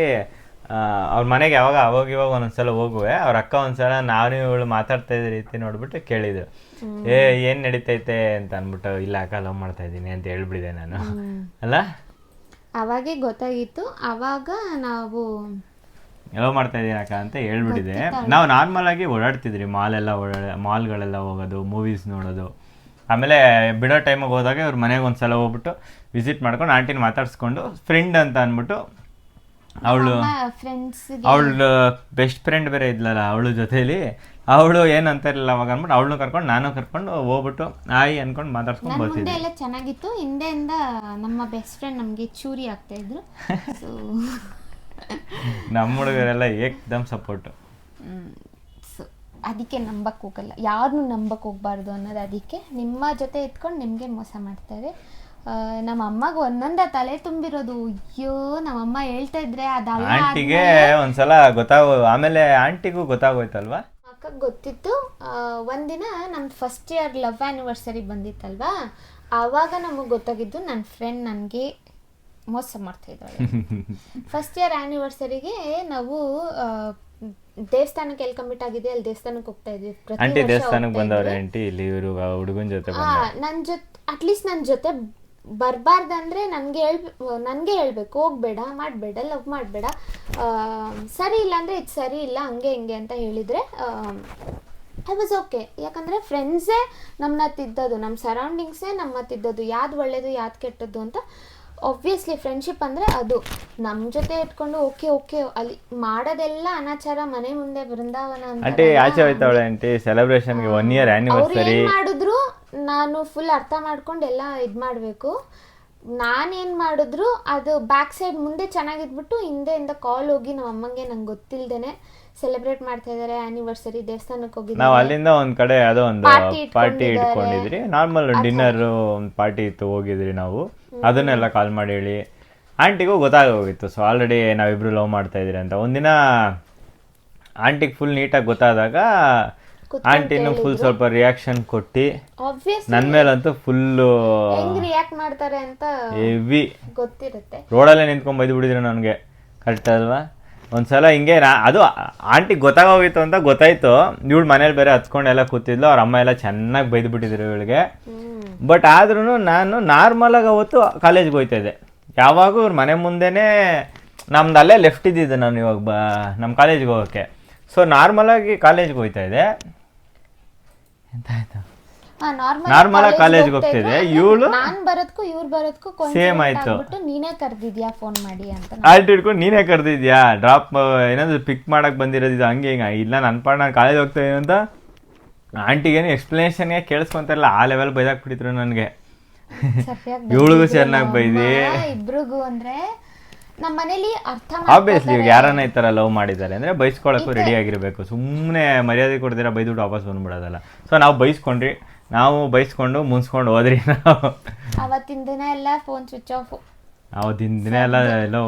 ಅವ್ರ ಮನೆಗೆ ಅವಾಗ ಇವಾಗ ಒಂದೊಂದ್ಸಲ ಹೋಗುವೆ. ಅವ್ರ ಅಕ್ಕ ಒಂದ್ಸಲ ನಾನು ಇವಳು ಮಾತಾಡ್ತಾ ಇದ್ದ ರೀತಿ ನೋಡ್ಬಿಟ್ಟು ಕೇಳಿದ್ರು, ಏನ್ ನಡೀತೈತೆ ಅಂತ ಅಂದ್ಬಿಟ್ಟು, ಇಲ್ಲ ಅಕ್ಕ ಲವ್ ಮಾಡ್ತಾ ಇದ್ದೀನಿ ಅಂತ ಹೇಳ್ಬಿಡಿದೆ ನಾನು. ಅಲ್ಲ ಅವಾಗೇ ಗೊತ್ತಾಗಿತ್ತು. ಅವಾಗ ನಾವು ಲವ್ ಮಾಡ್ತಾ ಇದ್ದೀನಿ ಅಕ್ಕ ಅಂತ ಹೇಳ್ಬಿಟ್ಟಿದೆ. ನಾವು ನಾರ್ಮಲ್ ಆಗಿ ಓಡಾಡ್ತಿದ್ರಿ, ಮಾಲ್ಗಳೆಲ್ಲ ಹೋಗೋದು, ಮೂವೀಸ್ ನೋಡೋದು. ಆಮೇಲೆ ಬಿಡೋ ಟೈಮಿಗೆ ಹೋದಾಗ ಇವ್ರ ಮನೆಗೆ ಒಂದ್ಸಲ ಹೋಗ್ಬಿಟ್ಟು ವಿಸಿಟ್ ಮಾಡ್ಕೊಂಡು ಆಂಟಿನ ಮಾತಾಡ್ಸ್ಕೊಂಡು, ಫ್ರೆಂಡ್ ಅಂತ ಅಂದ್ಬಿಟ್ಟು ಅವಳು ಬೆಸ್ಟ್ ಫ್ರೆಂಡ್ ಬೇರೆ ಇದ್ಲಲ್ಲ ಅವಳು ಜೊತೆಲಿ, ಅವಳು ಏನಂತಾರಿಲ್ಲ ಅವಾಗ ಅಂದ್ಬಿಟ್ಟು ಅವಳನ್ನು ಕರ್ಕೊಂಡು ನಾನು ಕರ್ಕೊಂಡು ಹೋಗ್ಬಿಟ್ಟು ಆಯಿ ಅನ್ಕೊಂಡು ಮಾತಾಡ್ಸ್ಕೊಂಡು ಬರ್ತಿದ್ದೆ. ಎಲ್ಲ ಚೆನ್ನಾಗಿತ್ತು. ಹಿಂದೆಯಿಂದ ನಮ್ಮ ಬೆಸ್ಟ್ ಫ್ರೆಂಡ್ ನಮಗೆ ಚೂರಿ ಆಗ್ತಾ ಇದ್ರು. ನಮ್ಮ ಹುಡುಗರೆಲ್ಲ ಏಕ್ದಮ್ ಸಪೋರ್ಟು. ಅದಕ್ಕೆ ನಂಬಕ್ಕೆ ಹೋಗಲ್ಲ, ಯಾರನ್ನೂ ನಂಬಕ್ಕೆ ಹೋಗ್ಬಾರ್ದು ಅನ್ನೋದು. ಅದಕ್ಕೆ ನಿಮ್ಮ ಜೊತೆ ಇಟ್ಕೊಂಡು ನಿಮಗೆ ಮೋಸ ಮಾಡ್ತಾರೆ. ನಮ್ಮ ಅಮ್ಮಗೆ ಒಂದೊಂದೇ ತಲೆ ತುಂಬಿರೋದು. ಅಯ್ಯೋ ನಮ್ಮಮ್ಮ ಹೇಳ್ತಾ ಇದ್ರೆ ಅದಲ್ಲ. ಆಂಟಿಗೆ ಒಂದ್ಸಲ ಆಮೇಲೆ ಆಂಟಿಗೂ ಗೊತ್ತಾಗೋಯ್ತಲ್ವಾ. ಅಕ್ಕಗೆ ಗೊತ್ತಿತ್ತು. ಒಂದಿನ ನಮ್ದು ಫಸ್ಟ್ ಇಯರ್ ಲವ್ ಆ್ಯನಿವರ್ಸರಿ ಬಂದಿತ್ತಲ್ವಾ, ಆವಾಗ ನಮಗೆ ಗೊತ್ತಾಗಿದ್ದು ನನ್ನ ಫ್ರೆಂಡ್ ನನಗೆ ಮೋಸ ಮಾಡ್ತಾ ಇದ್ದಾಳೆ. ಫಸ್ಟ್ ಇಯರ್ ಆ್ಯನಿವರ್ಸರಿಗೆ ನಾವು ದೇವಸ್ಥಾನಕ್ಕೆ ಎಲ್ಲಿ ಕಮಿಟ್ ಆಗಿದೆ ಅಲ್ಲಿ ದೇವಸ್ಥಾನಕ್ಕೆ ಹೋಗ್ತಾ ಇದ್ವಿ. ದೇವಸ್ಥಾನಕ್ಕೆ ಬಂದವ್ರೆ ಆಂಟಿ ಇಲ್ಲಿ ಇವರು ಹುಡುಗನ ಜೊತೆ. ನನ್ನ ಜೊತೆ ಅಟ್ಲೀಸ್ಟ್ ನನ್ನ ಜೊತೆ ಬರಬಾರ್ದಂದ್ರೆ ನನಗೆ ಹೇಳ್ಬೇಕು, ಹೋಗ್ಬೇಡ, ಮಾಡಬೇಡ, ಲವ್ ಮಾಡಬೇಡ, ಸರಿ ಇಲ್ಲ ಅಂದರೆ ಇದು ಸರಿ ಇಲ್ಲ, ಹಂಗೆ ಹಿಂಗೆ ಅಂತ ಹೇಳಿದರೆ ಐ ವಾಸ್ ಓಕೆ. ಯಾಕಂದರೆ ಫ್ರೆಂಡ್ಸೇ ನಮ್ಮನ್ನ ತಿದ್ದೋದು, ನಮ್ಮ ಸರೌಂಡಿಂಗ್ಸೇ ನಮ್ಮ ತಿದ್ದೋದು, ಯಾವ್ದು ಒಳ್ಳೇದು ಯಾವ್ದು ಕೆಟ್ಟದ್ದು ಅಂತ. ಆಬ್ವಿಯಸ್ಲಿ ಫ್ರೆಂಡ್ಶಿಪ್ ಅಂದರೆ ಅದು. ನಮ್ಮ ಜೊತೆ ಇಟ್ಕೊಂಡು ಓಕೆ ಅಲ್ಲಿ ಮಾಡೋದೆಲ್ಲ ಅನಾಚಾರ, ಮನೆ ಮುಂದೆ ಬೃಂದಾವನ ಅಂತ ಸೆಲೆಬ್ರೇಷನ್ಗೆ 1 year ಆನಿವರ್ಸರಿ ಮಾಡಿದ್ರು ನಾನು ಫುಲ್ ಅರ್ಥ ಮಾಡ್ಕೊಂಡು ಎಲ್ಲ ಇದು ಮಾಡಬೇಕು. ನಾನೇನು ಮಾಡಿದ್ರು ಅದು ಬ್ಯಾಕ್ ಸೈಡ್ ಮುಂದೆ ಚೆನ್ನಾಗಿದ್ಬಿಟ್ಟು ಹಿಂದೆಯಿಂದ ಕಾಲ್ ಹೋಗಿ ನಮ್ಮ ಅಮ್ಮಂಗೆ ನಂಗೆ ಗೊತ್ತಿಲ್ದೇನೆ ಸೆಲೆಬ್ರೇಟ್ ಮಾಡ್ತಾ ಇದ್ದಾರೆ ಆನಿವರ್ಸರಿ, ದೇವಸ್ಥಾನಕ್ಕೆ ಹೋಗಿದ್ವಿ. ನಾವು ಅಲ್ಲಿಂದ ಒಂದ್ ಕಡೆ ಯಾವುದೋ ಒಂದು ಪಾರ್ಟಿ ಇಟ್ಕೊಂಡಿದ್ರಿ, ನಾರ್ಮಲ್ ಡಿನ್ನರ್ ಒಂದು ಪಾರ್ಟಿ ಇತ್ತು, ಹೋಗಿದ್ರಿ ನಾವು. ಅದನ್ನೆಲ್ಲ ಕಾಲ್ ಮಾಡಿ ಹೇಳಿ ಆಂಟಿಗೂ ಗೊತ್ತಾಗೋಗಿತ್ತು. ಸೊ ಆಲ್ರೆಡಿ ನಾವಿಬ್ರು ಲವ್ ಮಾಡ್ತಾ ಇದ್ರಿ ಅಂತ. ಒಂದಿನ ಆಂಟಿಗೆ ಫುಲ್ ನೀಟಾಗಿ ಗೊತ್ತಾದಾಗ ಆಂಟಿನೂ ಫುಲ್ ಸ್ವಲ್ಪ ರಿಯಾಕ್ಷನ್ ಕೊಟ್ಟು ನನ್ನ ಮೇಲಂತೂ ಫುಲ್ಲು ರಿಯಾಕ್ಟ್ ಮಾಡ್ತಾರೆ ಅಂತ ಹೆವಿ ಗೊತ್ತಿರುತ್ತೆ. ರೋಡಲ್ಲೇ ನಿಂತ್ಕೊಂಡು ಬೈದು ಬಿಡಿದ್ರು ನನಗೆ, ಕರೆಕ್ಟ್ ಅಲ್ವಾ? ಒಂದ್ಸಲ ಹಿಂಗೆ ಅದು ಆಂಟಿಗೆ ಗೊತ್ತಾಗೋಗಿತ್ತು ಅಂತ ಗೊತ್ತಾಯ್ತು. ಇವಳು ಮನೇಲಿ ಬೇರೆ ಹತ್ಕೊಂಡೆಲ್ಲ ಕೂತಿದ್ಲು, ಅವ್ರ ಅಮ್ಮ ಎಲ್ಲ ಚೆನ್ನಾಗಿ ಬೈದು ಬಿಟ್ಟಿದ್ರು ಇವಳಿಗೆ. ಬಟ್ ಆದ್ರೂ ನಾನು ನಾರ್ಮಲಾಗಿ ಅವತ್ತು ಕಾಲೇಜ್ಗೆ ಹೋಗ್ತಾ ಇದ್ದೆ. ಯಾವಾಗೂ ಇವ್ರ ಮನೆ ಮುಂದೆನೇ ನಮ್ದು ಅಲ್ಲೇ ಲೆಫ್ಟ್ ಇದ್ದಿದ್ದೆ ನಾನು ಇವಾಗ ನಮ್ಮ ಕಾಲೇಜ್ಗೆ ಹೋಗೋಕ್ಕೆ. ಸೊ ನಾರ್ಮಲಾಗಿ ಕಾಲೇಜ್ಗೆ ಹೋಗ್ತಾ ಇದ್ದೆ. ಎಂತ ಆಯ್ತು ನಾರ್ಮಲ್ ಕಾಲೇಜ್ಗೆ ಹೋಗ್ತಿದ್ದೆ, ಇವಳು ನಾನ್ ಬರೋದಕ್ಕೂ ಇವ್ರು ಬರೋದಕ್ಕೂ ಸೇಮ್ ಆಯ್ತು. ನೀನೇ ಕರ್ದಿದ್ಯಾ ಫೋನ್ ಮಾಡಿ ಅಂತ ಆಲ್ಟ್ ಹಿಡ್ಕೊಂಡು ನೀನೇ ಕರೆದಿದ್ಯಾ ಡ್ರಾಪ್ ಏನಾದ್ರು ಪಿಕ್ ಮಾಡಕ್ ಬಂದಿರೋದಿದ್ದು ಹಂಗೆ ಹಿಂಗೆ ಇಲ್ಲ ನನ್ನ ಪಾಡ್ ನಾನು ಕಾಲೇಜ್ ಹೋಗ್ತಾ ಇದೀನಿ ಅಂತ ಆಂಟಿಗೇನು ಎಕ್ಸ್ಪ್ಲನೇಷನ್ಗೆ ಕೇಳಿಸ್ಕೊಂತಾರಲ್ಲ ಆ ಲೆವೆಲ್ ಬೈದಾಕ್ಬಿಟ್ಟಿದ್ರು ನನಗೆ. ಇವಳಿಗೂ ಚೆನ್ನಾಗಿ ಬೈದಿ ಇಬ್ರಿಗೂ. ಅಂದ್ರೆ ನಮ್ಮ ಮನೇಲಿ ಅರ್ಥ ಆಬ್ವಿಯಸ್ಲಿ ಇವಾಗ ಯಾರನ್ನ ಈ ಥರ ಲವ್ ಮಾಡಿದ್ದಾರೆ ಅಂದರೆ ಬೈಸ್ಕೊಳಕ್ಕೂ ರೆಡಿ ಆಗಿರಬೇಕು. ಸುಮ್ಮನೆ ಮರ್ಯಾದೆ ಕೊಡ್ದಿರ ಬೈದುಬಿಟ್ಟು ವಾಪಸ್ ಬಂದ್ಬಿಡೋದಲ್ಲ. ಸೊ ನಾವು ಬೈಸ್ಕೊಂಡ್ರಿ, ನಾವು ಬೈಸ್ಕೊಂಡು ಮುನ್ಸ್ಕೊಂಡು ಹೋದ್ರಿ. ನಾವು ಅವತ್ತಿನ ದಿನ ಎಲ್ಲ ಫೋನ್ ಸ್ವಿಚ್ ಆಫ್. ಅವತ್ತಿನ ದಿನ ಎಲ್ಲ ಎಲ್ಲೋ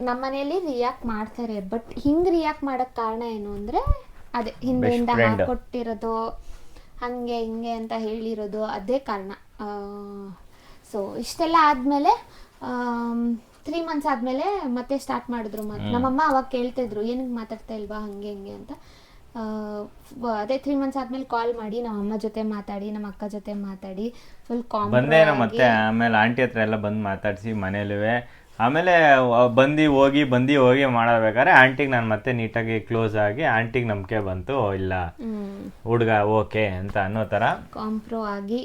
ನಮ್ಮ ಮನೇಲಿ ರಿಯಾಕ್ಟ್ ಮಾಡ್ತಾರೆ. ಬಟ್ ಹಿಂಗೆ ರಿಯಾಕ್ಟ್ ಮಾಡೋಕ್ಕೆ ಕಾರಣ ಏನು ಅಂದರೆ ಅದೇ ಹಿಂದೆಯಿಂದ ಹಾಕೊಟ್ಟಿರೋದು, ಹಂಗೆ ಹಿಂಗೆ ಅಂತ ಹೇಳಿರೋದು ಅದೇ ಕಾರಣ. ಸೊ ಇಷ್ಟೆಲ್ಲ ಆದಮೇಲೆ 3 months ಆದಮೇಲೆ ಮತ್ತೆ ಸ್ಟಾರ್ಟ್ ಮಾಡಿದ್ರು. ನಮ್ಮಮ್ಮ ಅವಾಗ ಕೇಳ್ತಿದ್ರು ಏನಕ್ಕೆ ಮಾತಾಡ್ತಾ ಇಲ್ವಾ ಹಂಗೆ ಹಿಂಗೆ ಅಂತ. ಅದೇ 3 months ಆದ್ಮೇಲೆ ಕಾಲ್ ಮಾಡಿ ನಮ್ಮ ಅಮ್ಮ ಜೊತೆ ಮಾತಾಡಿ, ನಮ್ಮ ಅಕ್ಕ ಜೊತೆ ಮಾತಾಡಿ, ಫುಲ್ ಬಂದೇನೋ ಮತ್ತೆ ಆಮೇಲೆ ಆಂಟಿ ಹತ್ರ ಎಲ್ಲ ಬಂದು ಮಾತಾಡಿಸಿ ಮನೇಲುವೆ. ಆಮೇಲೆ ಬಂದು ಹೋಗಿ ಮಾಡಬೇಕಾದ್ರೆ ಆಂಟಿಗೆ ನಾನು ಮತ್ತೆ ನೀಟಾಗಿ ಕ್ಲೋಸ್ ಆಗಿ ಆಂಟಿಗೆ ನಂಬಿಕೆ ಬಂತು, ಇಲ್ಲ ಹುಡುಗ ಓಕೆ ಅಂತ ಅನ್ನೋ ಥರ ಕಾಂಪ್ರೋ ಆಗಿ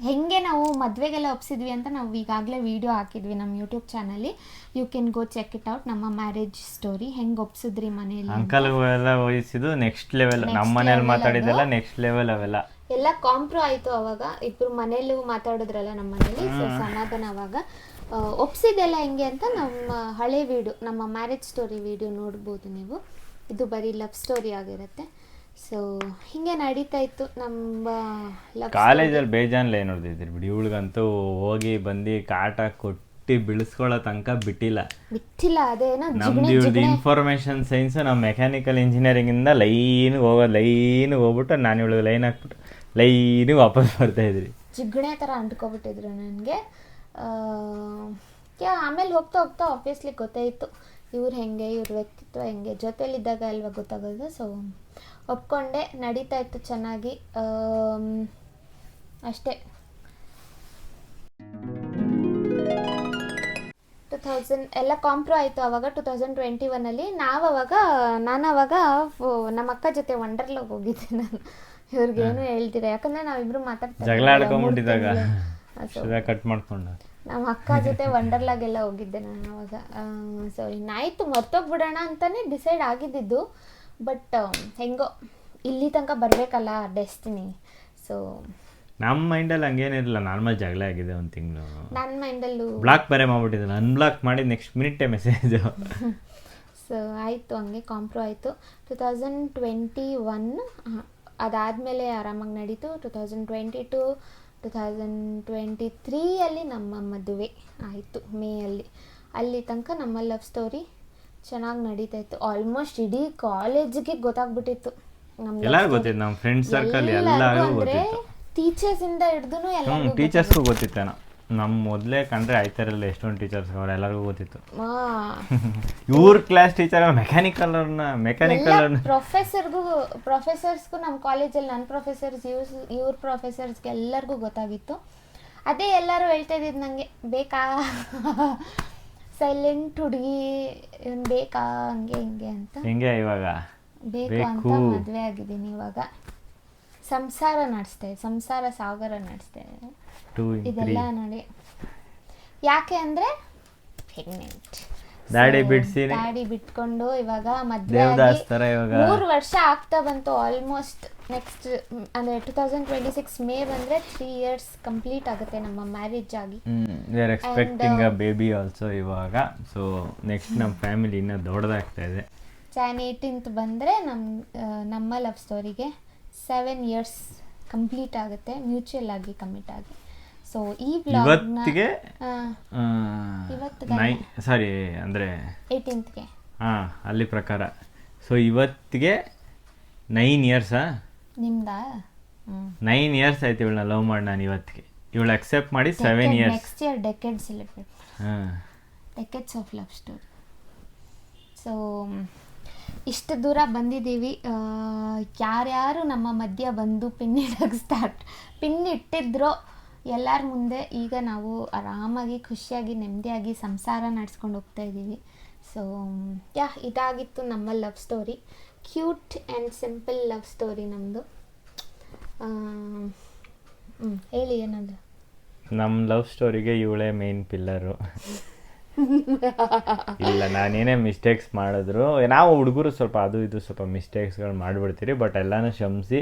ಹೆಂಗೆ ನಾವು ಮದುವೆಗೆಲ್ಲ ಒಪ್ಸಿದ್ವಿ ಅಂತ ನಾವು ಈಗಾಗಲೇ ವಿಡಿಯೋ ಹಾಕಿದ್ವಿ ನಮ್ಮ ಯೂಟ್ಯೂಬ್ ಚಾನಲ್ಲಿ. You can go check it out. ನಮ್ಮ ಮ್ಯಾರೇಜ್ ಸ್ಟೋರಿ ಹೆಂಗೆ ಒಪ್ಸಿದ್ರಿ ಮನೇಲಿ. ಅಂಕಲ್ ಎಲ್ಲ ವಹಿಸಿದ್ದು ನೆಕ್ಸ್ಟ್ ಲೆವೆಲ್. ನಮ್ಮ ಮನೇಲಿ ಮಾತಾಡಿದ್ದೆಲ್ಲ ನೆಕ್ಸ್ಟ್ ಲೆವೆಲ್. ಅವೆಲ್ಲ ಎಲ್ಲ ಕಾಂಪ್ರೋ ಆಯಿತು. ಅವಾಗ ಇಬ್ಬರು ಮನೇಲೂ ಮಾತಾಡಿದ್ರಲ್ಲ ನಮ್ಮ ಮನೇಲಿ. ಸೊ ಸಮಾಧಾನ ಅವಾಗ ಒಪ್ಸಿದೆಲ್ಲ ಹೆಂಗೆ ಅಂತ ನಮ್ಮ ಹಳೆ ವಿಡಿಯೋ, ನಮ್ಮ ಮ್ಯಾರೇಜ್ ಸ್ಟೋರಿ ವಿಡಿಯೋ ನೋಡ್ಬೋದು ನೀವು. ಇದು ಬರೀ ಲವ್ ಸ್ಟೋರಿ ಆಗಿರುತ್ತೆ. ಸೊ ಹಿಂಗೆ ನಡೀತಾ ಇತ್ತು ನಮ್ಮ ಲವ್. ಕಾಲೇಜಲ್ಲಿ ಬೇಜಾನ್ಲೇ ನೋಡ್ತಿದ್ರಿ ಬಿಡಿ. ಇವಳಿಗಂತೂ ಹೋಗಿ ಬಂದು ಕಾಟ ಕೊಟ್ಟು ಬಿಳಿಸ್ಕೊಳ್ಳೋ ತನಕ ಬಿಟ್ಟಿಲ್ಲ. ಅದೇನೋ ನಮ್ದು ಇವಳ್ದು ಇನ್ಫಾರ್ಮೇಶನ್ ಸೈನ್ಸ್, ನಾವು ಮೆಕ್ಯಾನಿಕಲ್ ಇಂಜಿನಿಯರಿಂಗಿಂದ ಲೈನಿಗೆ ಹೋಗ್ಬಿಟ್ಟು ನಾನು ಇವಳಿಗೆ ಲೈನ್ ಹಾಕ್ಬಿಟ್ಟು ಲೈನಿಗೆ ವಾಪಸ್ ಬರ್ತಾ ಇದ್ರಿ. ಜಿಗಣೆ ಥರ ಅಂಟ್ಕೊಬಿಟ್ಟಿದ್ರು ನನಗೆ. ಆಮೇಲೆ ಹೋಗ್ತಾ ಹೋಗ್ತಾ ಆಬ್ವಿಯಸ್ಲಿ ಗೊತ್ತಾಯಿತು ಇವ್ರು ಹೆಂಗೆ, ಇವ್ರ ವ್ಯಕ್ತಿತ್ವ ಹೆಂಗೆ, ಜೊತೆಲಿದ್ದಾಗ ಅಲ್ವಾ ಗೊತ್ತಾಗೋದು. ಸೊ ಒಪ್ಕೊಂಡೆ, ನಡೀತಾ ಇತ್ತು ಚೆನ್ನಾಗಿ. ಅಷ್ಟೇ. 2000 ಎಲ್ಲ ಕಾಂಪ್ರೋ ಆಯಿತು. ಆವಾಗ 2021 ನಾನು ಅವಾಗ ನಮ್ಮ ಅಕ್ಕ ಜೊತೆ ವಂಡರ್ಲಾಗ್ ಹೋಗಿದ್ದೆ. ನಾನು ಇವ್ರಿಗೇನು ಹೇಳ್ತೀರ, ಯಾಕಂದರೆ ನಾವಿಬ್ರು ಜಗಳ ಆಡ್ಕೊಂಡ್ಬಿಟ್ಟಿದ್ದಾಗ ಕಟ್ ಮಾಡ್ಕೊಂಡು ನಮ್ಮ ಅಕ್ಕ ಜೊತೆ ವಂಡರ್ಲಾಗೆಲ್ಲ ಹೋಗಿದ್ದೆ ನಾನು ಅವಾಗ. ಸೊ ಇನ್ನಾಯಿತು ಮರ್ತೋಗ್ಬಿಡೋಣ ಅಂತಲೇ ಡಿಸೈಡ್ ಆಗಿದ್ದಿದ್ದು. ಬಟ್ ಹೆಂಗೋ ಇಲ್ಲಿ ತನಕ ಬರಬೇಕಲ್ಲ ಡೆಸ್ಟಿನಿ. ಸೊ ನಮ್ಮ ಮೈಂಡಲ್ಲಿ ಹಂಗೇನಿರಲಿಲ್ಲ, ನಾರ್ಮಲ್ ಜಗಳ ಆಗಿದೆ ಒಂದು ತಿಂಗಳು. ನನ್ನ ಮೈಂಡಲ್ಲೂ ಬ್ಲಾಕ್ ಬೇರೆ ಮಾಡ್ಬಿಟ್ಟಿದ್ದೆ, ಅನ್ಬ್ಲಾಕ್ ಮಾಡಿ ನೆಕ್ಸ್ಟ್ ಮಿನಿಟೇ ಮೆಸೇಜು. ಸೊ ಆಯಿತು, ಹಂಗೆ ಕಾಂಪ್ರೋ ಆಯಿತು. 2021 ಅದಾದಮೇಲೆ ಆರಾಮಾಗಿ ನಡೀತು. 2022 2023 ನಮ್ಮ ಮದುವೆ ಆಯಿತು ಮೇಯಲ್ಲಿ. ಅಲ್ಲಿ ತನಕ ನಮ್ಮ ಲವ್ ಸ್ಟೋರಿ ಚೆನ್ನಾಗಿ ನಡೀತಾ ಇತ್ತು. ಆಲ್ಮೋಸ್ಟ್ ಇಡೀ ಕಾಲೇಜಿಗೆ ಗೊತ್ತಾಗ್ಬಿಟ್ಟಿತ್ತು. ನಮ್ಮ ಫ್ರೆಂಡ್ಸ್ ಸರ್ಕಲ್ ಎಲ್ಲರಿಗೂ ಗೊತ್ತಿತ್ತು. ಟೀಚರ್ಸಿಂದ ಹಿಡಿದು ಎಲ್ಲ ಟೀಚರ್ಸ್ಗೂ ಗೊತ್ತಿತ್ತೇನೋ. ನಮ್ಮ ಮೊದಲೇ ಕಂಡ್ರೆ ಆಯ್ತಾರಲ್ಲ ಎಷ್ಟೊಂದು ಟೀಚರ್ಸ್ ಅವ್ರು ಎಲ್ಲರಿಗೂ ಗೊತ್ತಿತ್ತು. ಇವ್ರ ಕ್ಲಾಸ್ ಟೀಚರ್ ಮೆಕ್ಯಾನಿಕಲ್ ಪ್ರೊಫೆಸರ್ಸ್ಗೂ ನಮ್ಮ ಕಾಲೇಜಲ್ಲಿ ನನ್ನ ಪ್ರೊಫೆಸರ್ಸ್ ಇವ್ರ ಪ್ರೊಫೆಸರ್ಸ್ಗೆ ಎಲ್ಲರಿಗೂ ಗೊತ್ತಾಗಿತ್ತು. ಅದೇ ಎಲ್ಲರೂ ಹೇಳ್ತಾ ಇದ್ದಿದ್ದು ನನಗೆ, ಬೇಕಾ ಸೈಲೆಂಟ್ ಹುಡುಗಿ ಬೇಕಾ ಹಂಗೆ ಹಿಂಗೆ ಅಂತ. ಹಿಂಗೆ ಇವಾಗ ಬೇಕು ಅಂತ ಮದುವೆ ಆಗಿದ್ದೀನಿ. ಇವಾಗ ಸಂಸಾರ ಸಾಗರ ನಡೆಸ್ತೇವೆ. ಇದೆಲ್ಲ ನೋಡಿ ಯಾಕೆ ಅಂದರೆ ಪ್ರೆಗ್ನೆಂಟ್. ದಾಡಿ ಬಿಟ್ಕೊಂಡು ಇವಾಗ ಮದುವೆ 3 ವರ್ಷ ಆಗ್ತಾ ಬಂತು ಆಲ್ಮೋಸ್ಟ್. ನೆಕ್ಸ್ಟ್ ಅಂದರೆ 2026 ಮೇ ಬಂದರೆ 3 years ಕಂಪ್ಲೀಟ್ ಆಗುತ್ತೆ ನಮ್ಮ ಮ್ಯಾರೇಜ್ ಆಗಿ. We are expecting a baby also ಇವಾಗ. ಸೊ ನೆಕ್ಸ್ಟ್ ನಮ್ಮ ಫ್ಯಾಮಿಲಿ ಇನ್ನೂ ದೊಡ್ಡದಾಗ್ತಾ ಇದೆ. Jan 18th ಬಂದರೆ ನಮ್ಮ ಲವ್ ಸ್ಟೋರಿಗೆ 7 years ಕಂಪ್ಲೀಟ್ ಆಗುತ್ತೆ, ಮ್ಯೂಚುವಲ್ ಆಗಿ ಕಮಿಟ್ ಆಗಿ. ಸೊ ಈ ಇವತ್ತಿಗೆ ಸಾರಿ ಅಂದರೆ 18th ಅಲ್ಲಿ ಪ್ರಕಾರ. ಸೊ ಇವತ್ತಿಗೆ 9 years. ನಿಮ್ದಾ 9 years ಆಯ್ತು ಇವಳನ್ನ ಲವ್ ಮಾಡಿ ನಾನು ಇವತ್ತಿಗೆ. ಇವಳು ಅಕ್ಸೆಪ್ಟ್ ಮಾಡಿ 7 years. Next year decade celebrate, decades of love story. So ಇಷ್ಟು ದೂರ ಬಂದಿದ್ದೀವಿ. ಯಾರ್ಯಾರು ನಮ್ಮ ಮಧ್ಯ ಬಂದು ಪಿನ್ ಇಟ್ಟಿದ್ರೋ ಎಲ್ಲರ ಮುಂದೆ ಈಗ ನಾವು ಆರಾಮಾಗಿ ಖುಷಿಯಾಗಿ ನೆಮ್ಮದಿಯಾಗಿ ಸಂಸಾರ ನಡೆಸ್ಕೊಂಡು ಹೋಗ್ತಾ ಇದ್ದೀವಿ. ಸೊ ಇದಾಗಿತ್ತು ನಮ್ಮ love story. Cute and simple love story ನಮ್ಮದು. ಹೇಳಿ ಏನಾದ್ರು. ನಮ್ಮ ಲವ್ ಸ್ಟೋರಿಗೆ ಇವಳೇ ಮೇನ್ ಪಿಲ್ಲರು. ಇಲ್ಲ, ನಾನೇನೇ ಮಿಸ್ಟೇಕ್ಸ್ ಮಾಡಿದ್ರು, ನಾವು ಹುಡುಗರು ಸ್ವಲ್ಪ ಅದು ಇದು ಸ್ವಲ್ಪ ಮಿಸ್ಟೇಕ್ಸ್ಗಳು ಮಾಡಿಬಿಡ್ತೀರಿ, ಬಟ್ ಎಲ್ಲನೂ ಕ್ಷಮಿಸಿ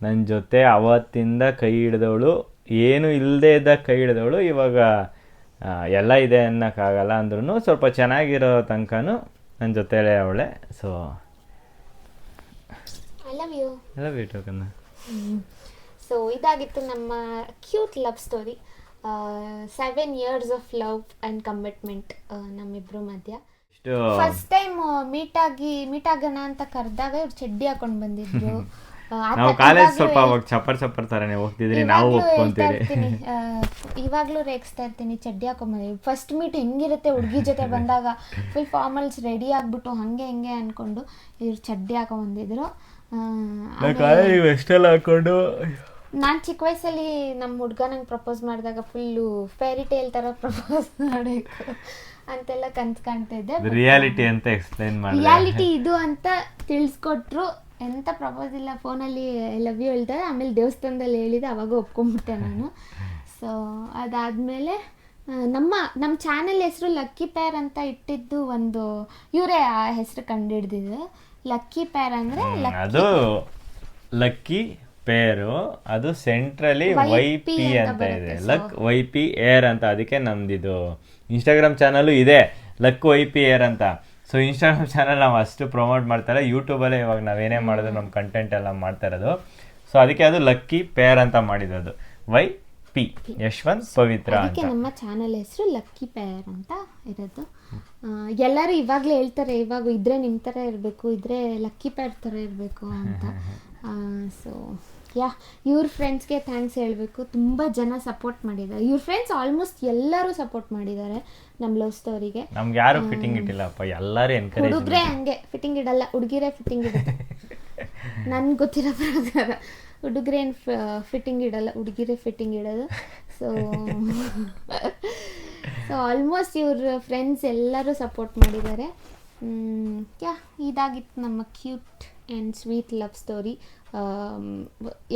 ನನ್ನ ಜೊತೆ ಅವತ್ತಿಂದ ಕೈ ಹಿಡ್ದವಳು, ಏನು ಇಲ್ಲದೆ ಇದ್ದಾಗ ಕೈ ಹಿಡ್ದವಳು. ಇವಾಗ ಎಲ್ಲ ಇದೆ ಅನ್ನೋಕ್ಕಾಗಲ್ಲ ಅಂದ್ರೂ ಸ್ವಲ್ಪ ಚೆನ್ನಾಗಿರೋ ತನಕನೂ ನನ್ನ ಜೊತೆಲೇ ಅವಳೆ. So I love you. ಎಲ್ಲ ಬೇಟೋಕನ್ನ. ಸೊ ಇದಾಗಿತ್ತು ನಮ್ಮ cute love story. 7 years of love and commitment ನಮ್ಮಿಬ್ರು ಮಧ್ಯ. ಫಸ್ಟ್ ಟೈಮ್ ಮೀಟ್ ಆಗೋಣ ಅಂತ ಕರೆದಾಗ ಇವ್ರು ಚಡ್ಡಿ ಹಾಕೊಂಡು ಬಂದಿದ್ರು. ನಾವು ಕಾಲೇಜ್ ಸ್ವಲ್ಪ ಅವಾಗ ಚಪ್ಪರ್ ತರನೇ ಹೋಗ್ತಿದ್ರಿ, ನಾವು ಒಪ್ಕೊಂತೀವಿ. ಇವಾಗ್ಲೂ ರೇಗಿಸ್ತಾ ಇರ್ತೀನಿ, ಚಡ್ಡಿ ಹಾಕೊಂಡ್ಬಂದಿ. ಫಸ್ಟ್ ಮೀಟ್ ಹೆಂಗಿರುತ್ತೆ ಹುಡುಗಿ ಜೊತೆ ಬಂದಾಗ, ಫುಲ್ ಫಾರ್ಮಲ್ಸ್ ರೆಡಿ ಆಗ್ಬಿಟ್ಟು ಹಂಗೆ ಹಿಂಗೆ ಅನ್ಕೊಂಡು ಇವ್ರು ಚಡ್ಡಿ ಹಾಕೊಂಡ್ಬಂದಿದ್ರು. ಎಷ್ಟೆಲ್ಲ ಹಾಕೊಂಡು ನಾನು ಚಿಕ್ಕ ವಯಸ್ಸಲ್ಲಿ ನಮ್ಮ ಹುಡುಗ ನಂಗೆ ಪ್ರಪೋಸ್ ಮಾಡಿದಾಗ ಫುಲ್ಲು ಫೇರಿ ಟೇಲ್ ಥರ ಪ್ರಪೋಸ್ ಮಾಡಬೇಕು ಅಂತೆಲ್ಲ ಕನ್ಸು ಕಾಣ್ತಾ ಇದ್ದೆ. ರಿಯಾಲಿಟಿ ಅಂತ ಎಕ್ಸ್ಪ್ಲೈನ್ ಮಾಡಿ, ರಿಯಾಲಿಟಿ ಇದು ಅಂತ ತಿಳಿಸ್ಕೊಟ್ರು. ಎಂಥ ಪ್ರಪೋಸ್ ಇಲ್ಲ, ಫೋನಲ್ಲಿ ಲವ್ ಯು ಹೇಳ್ತಾರೆ. ಆಮೇಲೆ ದೇವಸ್ಥಾನದಲ್ಲಿ ಹೇಳಿದೆ, ಅವಾಗ ಒಪ್ಕೊಂಡ್ಬಿಟ್ಟೆ ನಾನು. ಸೊ ಅದಾದಮೇಲೆ ನಮ್ಮ ಚಾನೆಲ್ ಹೆಸರು ಲಕ್ಕಿ ಪೇರ್ ಅಂತ ಇಟ್ಟಿದ್ದು ಒಂದು ಇವರೇ ಆ ಹೆಸರು ಕಂಡುಹಿಡ್ದಿದ್ದು. ಲಕ್ಕಿ ಪೇರ್ ಅಂದರೆ ಅದು ಲಕ್ಕಿ ಪೇರು, ಅದು ಸೆಂಟ್ರಲಿ YP ಅಂತ ಇದೆ, ಲಕ್ YP ಏರ್ ಅಂತ. ಅದಕ್ಕೆ ನಮ್ದಿದು ಇನ್ಸ್ಟಾಗ್ರಾಮ್ ಚಾನಲು ಇದೆ, ಲಕ್ YP ಏರ್ ಅಂತ. ಸೊ ಇನ್ಸ್ಟಾಗ್ರಾಮ್ ಚಾನಲ್ ನಾವು ಅಷ್ಟು ಪ್ರಮೋಟ್ ಮಾಡ್ತಾರೆ, ಯೂಟ್ಯೂಬಲ್ಲೇ ಇವಾಗ ನಾವೇನೇ ಮಾಡೋದು ನಮ್ಮ ಕಂಟೆಂಟ್ ಎಲ್ಲ ಮಾಡ್ತಾ ಇರೋದು. ಸೊ ಅದಕ್ಕೆ ಅದು ಲಕ್ಕಿ ಪೇರ್ ಅಂತ ಮಾಡಿರೋದು, YP ಯಶವಂತ್ ಪವಿತ್ರ ಅಂತ. ನಮ್ಮ ಚಾನಲ್ ಹೆಸರು ಲಕ್ಕಿ ಪೇರ್ ಅಂತ ಇರೋದು. ಎಲ್ಲರೂ ಇವಾಗಲೇ ಹೇಳ್ತಾರೆ, ಇವಾಗ ಇದ್ರೆ ನಿಮ್ಮ ಥರ ಇರಬೇಕು, ಇದ್ರೆ ಲಕ್ಕಿ ಪೇರ್ ಥರ ಇರಬೇಕು ಅಂತ. ಸೊ ಇವ್ರ ಫ್ರೆಂಡ್ಸ್ಗೆ ಥ್ಯಾಂಕ್ಸ್ ಹೇಳಬೇಕು. ತುಂಬ ಜನ ಸಪೋರ್ಟ್ ಮಾಡಿದ್ದಾರೆ. ಇವ್ರ ಫ್ರೆಂಡ್ಸ್ ಆಲ್ಮೋಸ್ಟ್ ಎಲ್ಲರೂ ಸಪೋರ್ಟ್ ಮಾಡಿದ್ದಾರೆ ನಮ್ಮ ಲವ್ ಸ್ಟೋರಿಗೆ. ನಮ್ಗೆ ಯಾರು ಫಿಟ್ಟಿಂಗ್ ಇಟ್ಟಿಲ್ಲಪ್ಪ, ಎಲ್ಲರೂ ಎನ್ಕರೇಜ್. ಹುಡುಗ್ರೆ ಹಂಗೆ ಫಿಟ್ಟಿಂಗ್ ಇಡಲ್ಲ, ಹುಡುಗಿರೇ ಫಿಟ್ಟಿಂಗ್ ಇಡುತ್ತೆ. ನನ್ಗೆ ಗೊತ್ತಿರೋ ಪ್ರಕಾರ ಹುಡುಗ್ರೇನು ಫಿಟ್ಟಿಂಗ್ ಇಡಲ್ಲ, ಹುಡುಗಿರೇ ಫಿಟ್ಟಿಂಗ್ ಇಡೋದು. ಸೊ ಆಲ್ಮೋಸ್ಟ್ ಇವ್ರ ಫ್ರೆಂಡ್ಸ್ ಎಲ್ಲರೂ ಸಪೋರ್ಟ್ ಮಾಡಿದ್ದಾರೆ. ಇದಾಗಿತ್ತು ನಮ್ಮ cute and sweet love story.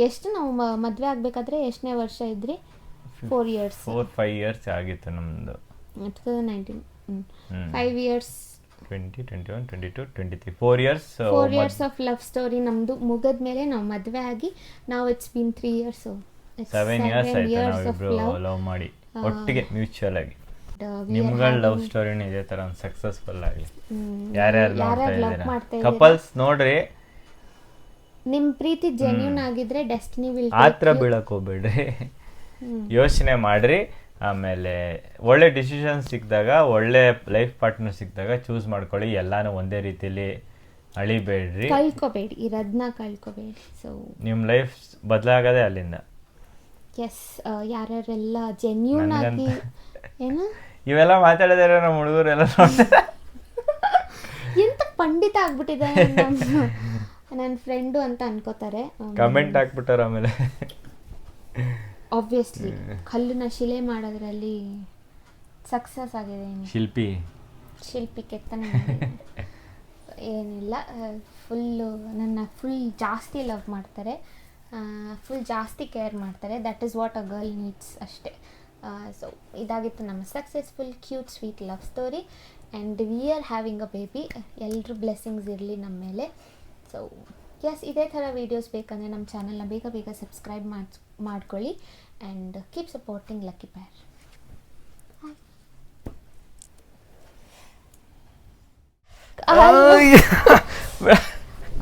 ಎಷ್ಟು ನಾವು ಮದುವೆ ಆಗಬೇಕಾದ್ರೆ ಎಷ್ಟನೇ ವರ್ಷ ಇದ್ರಿ? 4 years, 4-5 years ಆಗಿತ್ತು ನಮ್ಮದು. 2019. 5 years, 2021, 22, 23, 4 years. 4 years of love story ನಮ್ಮದು ಮುಗಿದ್ಮೇಲೆ ನಾವು ಮದುವೆ ಆಗಿ ನಾವು ಇಟ್ಸ್ ಬೀನ್ 3 years. 7 years ಆಯ್ತು ನಾವಿಬ್ರು ಲವ್ ಮಾಡಿ ಒಟ್ಟಿಗೆ ಮ್ಯೂಚುವಲ್ ಆಗಿ. ನಿಮ್ಗಳ ಲವ್ ಸ್ಟೋರಿನೂ ಇದೇ ತರ ಒಂದು ಸಕ್ಸಸ್ಫುಲ್ ಆಗಲಿ. ಯಾರ್ಯಾರು ಕಪಲ್ಸ್ ನೋಡ್ರಿ, ನಿಮ್ ಪ್ರೀತಿ ಜೆನ್ಯೂನ್ ಆಗಿದ್ರೆ ಡೆಸ್ಟಿನಿ ವಿಲ್. ಆತ್ರ ಬೀಳಕ್ ಹೋಗ್ಬೇಡ್ರಿ, ಯೋಚನೆ ಮಾಡ್ರಿ. ಆಮೇಲೆ ಒಳ್ಳೆ ಡಿಸಿಷನ್ ಸಿಕ್ಕಿದಾಗ, ಒಳ್ಳೆ ಲೈಫ್ ಪಾರ್ಟ್ನರ್ ಸಿಕ್ಕಿದಾಗ ಚೂಸ್ ಮಾಡ್ಕೊಳ್ಳಿ. ಎಲ್ಲಾನು ಒಂದೇ ರೀತಿಲಿ ಅಳಿಬೇಡ್ರಿ, ಕಳ್ಕೊಬೇಡಿ, ಇರೋದನ್ನ ಕಳ್ಕೊಬೇಡಿ. ಸೊ ನಿಮ್ ಲೈಫ್ ಬದಲಾಗದೆ ಅಲ್ಲಿಂದ. ಎಸ್, ಯಾರ್ಯಾರೆಲ್ಲ ಜೆನ್ಯೂನ್ ಆಗಿ ಏನು ಇವೆಲ್ಲ ಮಾತಾಡಿದಾರೆ ನಮ್ಮ ಹುಡುಗರೆಲ್ಲ ನೋಡ್ತಾರೆ. ಎಂತ ಪಂಡಿತ ಆಗ್ಬಿಟ್ಟಿದ್ದಾರೆ ನನ್ನ ಫ್ರೆಂಡು ಅಂತ ಅನ್ಕೋತಾರೆ. ಕಮೆಂಟ್ ಹಾಕ್ಬಿಟ್ಟಾರ. ಆಮೇಲೆ ಆಬ್ವಿಯಸ್ಲಿ ಕಲ್ಲನ್ನ ಶಿಲೆ ಮಾಡೋದ್ರಲ್ಲಿ ಸಕ್ಸಸ್ ಆಗಿದೆ. ಶಿಲ್ಪಿ ಕೆತ್ತನೆ ಏನಿಲ್ಲ, ನನ್ನ ಫುಲ್ ಜಾಸ್ತಿ ಲವ್ ಮಾಡ್ತಾರೆ, ಫುಲ್ ಜಾಸ್ತಿ ಕೇರ್ ಮಾಡ್ತಾರೆ. That is what a girl needs ಅಷ್ಟೇ. ಸೊ ಇದಾಗಿತ್ತು ನಮ್ಮ successful cute sweet love story and we are having a baby. ಎಲ್ಲರೂ ಬ್ಲೆಸ್ಸಿಂಗ್ಸ್ ಇರಲಿ ನಮ್ಮ ಮೇಲೆ. ಸೊ ಇದೇ ಥರ ವೀಡಿಯೋಸ್ ಬೇಕಂದರೆ ನಮ್ಮ ಚಾನಲ್ನ ಬೇಗ ಸಬ್ಸ್ಕ್ರೈಬ್ ಮಾಡ್ಕೊಳ್ಳಿ and keep supporting lucky pair.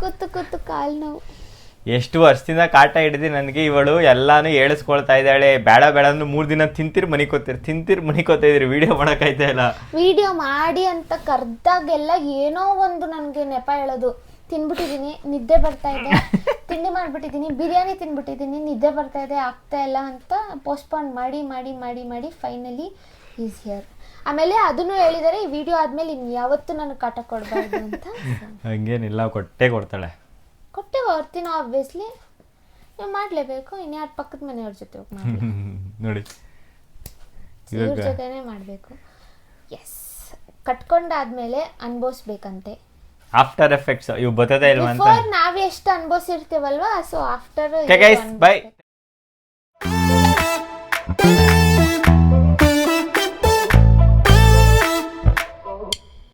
ಕೂತು ಕಾಲು ನೋವು. ಎಷ್ಟು ವರ್ಷದಿಂದ ಕಾಟ ಹಿಡಿದು ನನಗೆ ಇವಳು ಎಲ್ಲಾನು ಹೇಳಿಸ್ಕೊಳ್ತಾ ಇದ್ದಾಳೆ. ಬೇಡ ಅಂದ್ರೆ 3 ದಿನ ತಿಂತಿರ್ ಮನಿಕೋತಾ ಇದ್ರಿ, ವಿಡಿಯೋ ಮಾಡೋಕ್ಕಾಯ್ತಾ ಇಲ್ಲ. ವಿಡಿಯೋ ಮಾಡಿ ಅಂತ ಕರೆದಾಗೆಲ್ಲ ಏನೋ ಒಂದು ನನಗೆ ನೆಪ ಹೇಳೋದು. ತಿನ್ಬಿಟ್ಟಿದ್ದೀನಿ, ನಿದ್ದೆ ಬರ್ತಾ ಇದೆ, ತಿಂಡಿ ಮಾಡಿಬಿಟ್ಟಿದ್ದೀನಿ, ಬಿರಿಯಾನಿ ತಿನ್ಬಿಟ್ಟಿದ್ದೀನಿ, ನಿದ್ದೆ ಬರ್ತಾ ಇದೆ, ಆಗ್ತಾ ಇಲ್ಲ ಅಂತ ಪೋಸ್ಟ್ಪೋನ್ ಮಾಡಿ ಫೈನಲಿ ಈಸ್ ಹಿಯರ್. ಆಮೇಲೆ ಅದನ್ನು ಹೇಳಿದ್ದಾರೆ, ಈ ವಿಡಿಯೋ ಆದಮೇಲೆ ಇನ್ಯಾವತ್ತೂ ನನಗೆ ಕಾಟ ಕೊಡಬಾರ್ದು ಅಂತ. ಹಂಗೇನಿಲ್ಲ, ಕೊಟ್ಟೆ ಬರ್ತೀನಿ ಆಬ್ವಿಯಸ್ಲಿ. ನೀವು ಮಾಡಲೇಬೇಕು, ಇನ್ಯಾರು ಪಕ್ಕದ ಮನೆಯವ್ರ ಜೊತೆ ಹೋಗಿ ನೋಡಿ, ಇವ್ರ ಜೊತೆನೇ ಮಾಡಬೇಕು. ಎಸ್, ಕಟ್ಕೊಂಡಾದ್ಮೇಲೆ ಅನುಭವಿಸ್ಬೇಕಂತೆ. ಆಫ್ಟರ್ ಎಫೆಕ್ಟ್ಸ್ ಇವು ಬರ್ತದೆ ಇಲ್ವಾ ಅಂತ. ಬಿಫೋರ್ ನಾವ್ ಎಷ್ಟು ಅನ್ಭವಿಸಿರ್ತೀವಲ್ವಾ, ಸೊ ಆಫ್ಟರ್ ಗೈಸ್ ಬೈ.